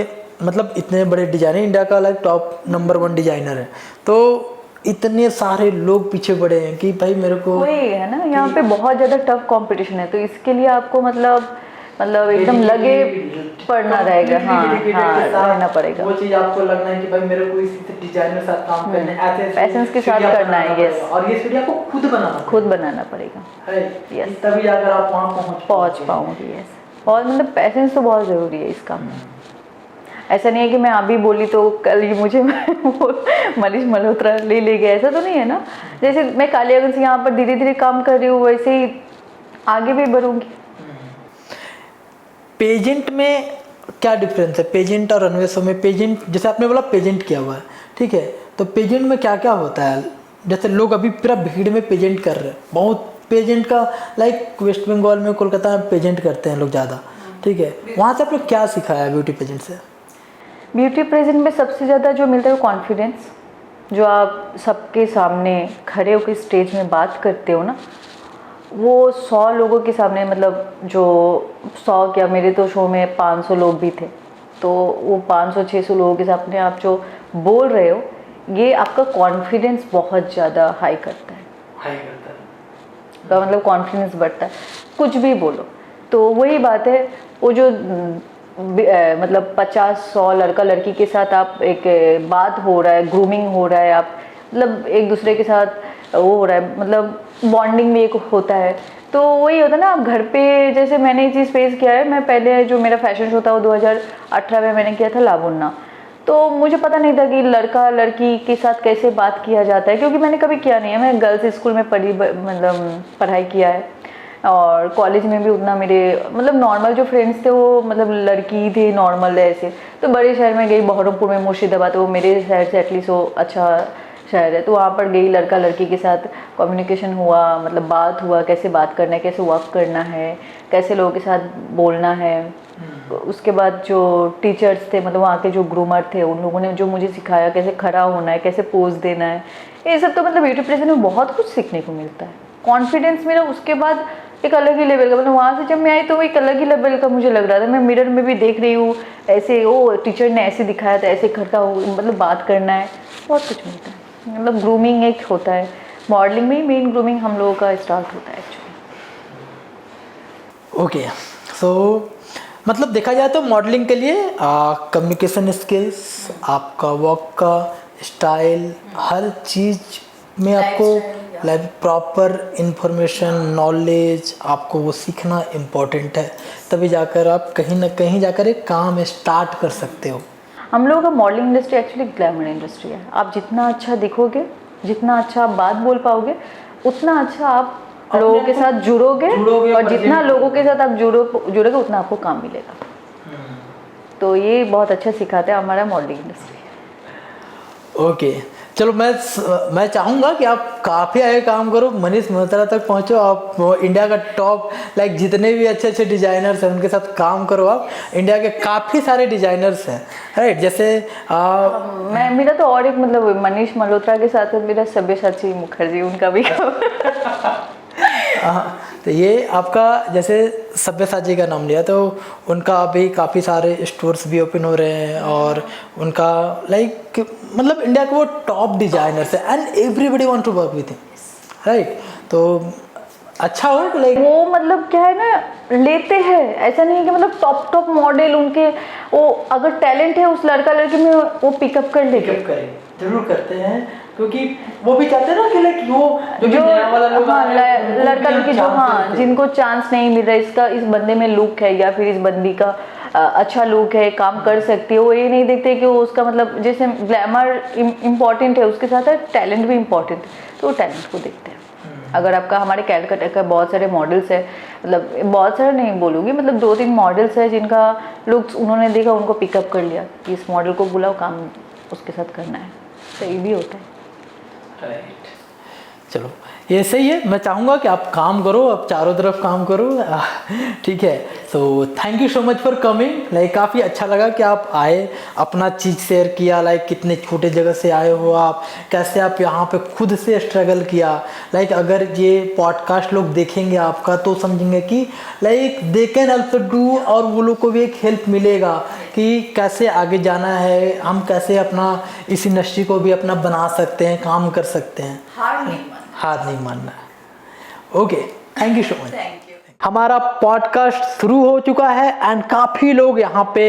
मतलब इतने बड़े डिजाइनर, इंडिया का लाइक टॉप नंबर 1 डिजाइनर है, तो इतने सारे लोग पीछे पड़े हैं कि भाई मेरे को वही है ना, यहाँ पे बहुत ज़्यादा टफ कंपटीशन है, तो इसके लिए आपको मतलब एकदम लगे पड़ना रहेगा। हाँ हाँ, रहना पड़ेगा, वो चीज़ आपको लगना है कि भाई मेरे को इस डिजाइनर के साथ काम करना है, ऐसे पैशंस के साथ करना है। यस, और ये सीढ़ी आपको खुद बनाना पड़ेगा, है, यस, तभी जाकर आप वहाँ पहुँच पाऊँगी। यस, और मतलब पैशंस तो बहुत ज़रूरी है इस काम में। ऐसा नहीं है कि मैं अभी बोली तो कल ही मुझे मनीष मल्होत्रा ले गया, ऐसा तो नहीं है ना। जैसे मैं कालियागंज से यहाँ पर धीरे धीरे काम कर रही हूँ, वैसे ही आगे भी बढ़ूंगी। पेजेंट में क्या डिफरेंस है, पेजेंट और रनवे शो में? पेजेंट जैसे आपने बोला पेजेंट किया हुआ है, ठीक है, तो पेजेंट में क्या क्या होता है? जैसे लोग अभी पूरा भीड़ में पेजेंट कर रहे हैं, बहुत पेजेंट का लाइक वेस्ट बंगाल में, कोलकाता में पेजेंट करते हैं लोग ज़्यादा, ठीक है, वहाँ से आपने क्या सिखाया है ब्यूटी पेजेंट से? ब्यूटी प्रेजेंट में सबसे ज़्यादा जो मिलता है वो कॉन्फिडेंस। जो आप सबके सामने खड़े होकर स्टेज में बात करते हो ना, वो 100 लोगों के सामने, मतलब जो 100 क्या, मेरे तो शो में 500 लोग भी थे, तो वो 500-600 लोगों के सामने आप जो बोल रहे हो, ये आपका कॉन्फिडेंस बहुत ज़्यादा हाई करता है, तो मतलब कॉन्फिडेंस बढ़ता है, कुछ भी बोलो। तो वही बात है, वो जो मतलब 50-100 लड़का लड़की के साथ आप एक बात हो रहा है, ग्रूमिंग हो रहा है, आप मतलब एक दूसरे के साथ वो हो रहा है, मतलब बॉन्डिंग भी एक होता है। तो वही होता है ना, आप घर पे, जैसे मैंने ये चीज़ फेस किया है, मैं पहले जो मेरा फैशन शो था वो 2018 में मैंने किया था लावण्या, तो मुझे पता नहीं था कि लड़का लड़की के साथ कैसे बात किया जाता है, क्योंकि मैंने कभी किया नहीं है। मैं गर्ल्स स्कूल में मतलब पढ़ाई किया है, और कॉलेज में भी उतना मेरे मतलब नॉर्मल जो फ्रेंड्स थे वो मतलब लड़की थे, नॉर्मल ऐसे। तो बड़े शहर में गई, बहरमपुर में, मुर्शिदाबाद, वो मेरे शहर से एटलीस्ट वो अच्छा शहर है, तो वहाँ पर गई, लड़का लड़की के साथ कम्युनिकेशन हुआ, मतलब बात हुआ, कैसे बात करना है, कैसे वर्क करना है, कैसे लोगों के साथ बोलना है। उसके बाद जो टीचर्स थे, मतलब वहाँ के जो ग्रूमर थे, उन लोगों ने जो मुझे सिखाया कैसे खड़ा होना है, कैसे पोज देना है, ये सब। तो मतलब ब्यूटी प्रेजेंट में बहुत कुछ सीखने को मिलता है। कॉन्फिडेंस मेरा उसके बाद एक अलग ही लेवल का, मतलब वहाँ से जब मैं आई तो वो एक अलग ही लेवल का मुझे लग रहा था। मैं मिरर में भी देख रही हूँ, ऐसे वो टीचर ने ऐसे दिखाया था, ऐसे खड़ा हो, मतलब बात करना है, बहुत कुछ मिलता है। मतलब ग्रूमिंग एक होता है, मॉडलिंग में मेन ग्रूमिंग हम लोगों का स्टार्ट होता है एक्चुअली। ओके, सो मतलब देखा जाए तो मॉडलिंग के लिए कम्युनिकेशन स्किल्स, आपका वर्क का स्टाइल, हर चीज़ में आपको लाइक प्रॉपर इंफॉर्मेशन, नॉलेज, आपको वो सीखना इम्पोर्टेंट है, तभी जाकर आप कहीं ना कहीं जाकर एक काम स्टार्ट कर सकते हो। हम लोगों का modelling industry actually glamour industry है। आप जितना अच्छा दिखोगे, जितना अच्छा आप बात बोल पाओगे, उतना अच्छा आप लोगों के साथ जुड़ोगे, और जितना लोगों के साथ आप जुड़ोगे उतना आपको काम मिलेगा। तो ये बहुत अच्छा सिखाता है हमारा मॉडलिंग इंडस्ट्री। ओके, चलो मैं चाहूँगा कि आप काफ़ी आगे काम करो, मनीष मल्होत्रा तक पहुँचो, आप इंडिया का टॉप लाइक जितने भी अच्छे अच्छे डिज़ाइनर्स हैं उनके साथ काम करो। आप इंडिया के काफ़ी सारे डिज़ाइनर्स हैं, राइट, जैसे मेरा तो और एक मतलब मनीष मल्होत्रा के साथ मेरा सब्यसाची मुखर्जी, उनका भी तो ये आपका जैसे सब्यसाची का नाम लिया, तो उनका अभी काफ़ी सारे स्टोर्स भी ओपन हो रहे हैं, और उनका लाइक मतलब इंडिया के वो टॉप डिजाइनर्स है, and everybody want to work with him, right. तो अच्छा हो लाइक वो मतलब क्या है ना, लेते हैं, ऐसा नहीं है कि मतलब टॉप मॉडल उनके, वो अगर टैलेंट है उस लड़का लड़की में वो पिकअप कर लेते हैं, जरूर करते हैं, क्योंकि वो भी चाहते हैं ना कि लाइक वो जो नया वाला लोग लड़का लड़की जो जिनको चांस नहीं मिल रहा, इस बंदे में लुक है या फिर इस बंदी का अच्छा लुक है, काम कर सकती है, वो ये नहीं देखते कि वो उसका मतलब जैसे ग्लैमर इम्पॉर्टेंट है उसके साथ टैलेंट भी इम्पॉर्टेंट है, तो वो टैलेंट को देखते हैं। अगर आपका हमारे कैलकाटा का बहुत सारे मॉडल्स है, मतलब बहुत सारे नहीं बोलूँगी, मतलब 2-3 मॉडल्स है जिनका लुक्स उन्होंने देखा, उनको पिकअप कर लिया कि इस मॉडल को बुलाओ, काम उसके साथ करना है, तो ये भी होता है। राइट, चलो ये सही है, मैं चाहूँगा कि आप काम करो, अब चारों तरफ काम करो। ठीक है, so thank you so much for coming. Like काफ़ी अच्छा लगा कि आप आए, अपना चीज़ शेयर किया, लाइक कितने छोटे जगह से आए हो आप, कैसे आप यहाँ पे खुद से स्ट्रगल किया। लाइक अगर ये पॉडकास्ट लोग देखेंगे आपका तो समझेंगे कि like they can also do, और वो लोग को भी एक हेल्प मिलेगा कि कैसे आगे जाना है, हम कैसे अपना इस इंडस्ट्री को भी अपना बना सकते हैं, काम कर सकते हैं, हार नहीं मानना है। Okay, thank you so much. Thank you. हमारा पॉडकास्ट शुरू हो चुका है एंड काफ़ी लोग यहाँ पे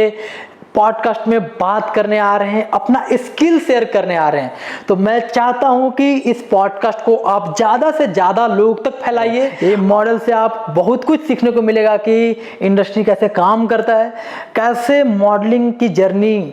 पॉडकास्ट में बात करने आ रहे हैं, अपना स्किल शेयर करने आ रहे हैं। तो मैं चाहता हूँ कि इस पॉडकास्ट को आप ज़्यादा से ज़्यादा लोग तक फैलाइए। ये मॉडल से आप बहुत कुछ सीखने को मिलेगा कि इंडस्ट्री कैसे काम करता है, कैसे मॉडलिंग की जर्नी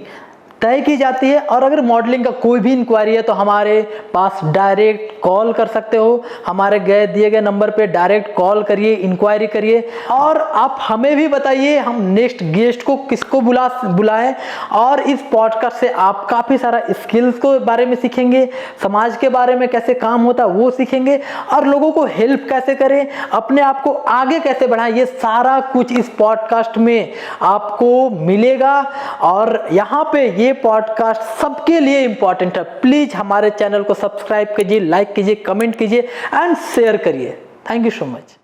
तय की जाती है। और अगर मॉडलिंग का कोई भी इंक्वायरी है तो हमारे पास डायरेक्ट कॉल कर सकते हो, हमारे दिए गए नंबर पे डायरेक्ट कॉल करिए, इंक्वायरी करिए। और आप हमें भी बताइए हम नेक्स्ट गेस्ट को किसको बुलाएं। और इस पॉडकास्ट से आप काफ़ी सारा स्किल्स को बारे में सीखेंगे, समाज के बारे में कैसे काम होता है वो सीखेंगे, और लोगों को हेल्प कैसे करें, अपने आप को आगे कैसे बढ़ाएं, ये सारा कुछ इस पॉडकास्ट में आपको मिलेगा। और यहाँ पे ये पॉडकास्ट सबके लिए इंपॉर्टेंट है। प्लीज हमारे चैनल को सब्सक्राइब कीजिए, लाइक कीजिए, कमेंट कीजिए एंड शेयर करिए। Thank you so much.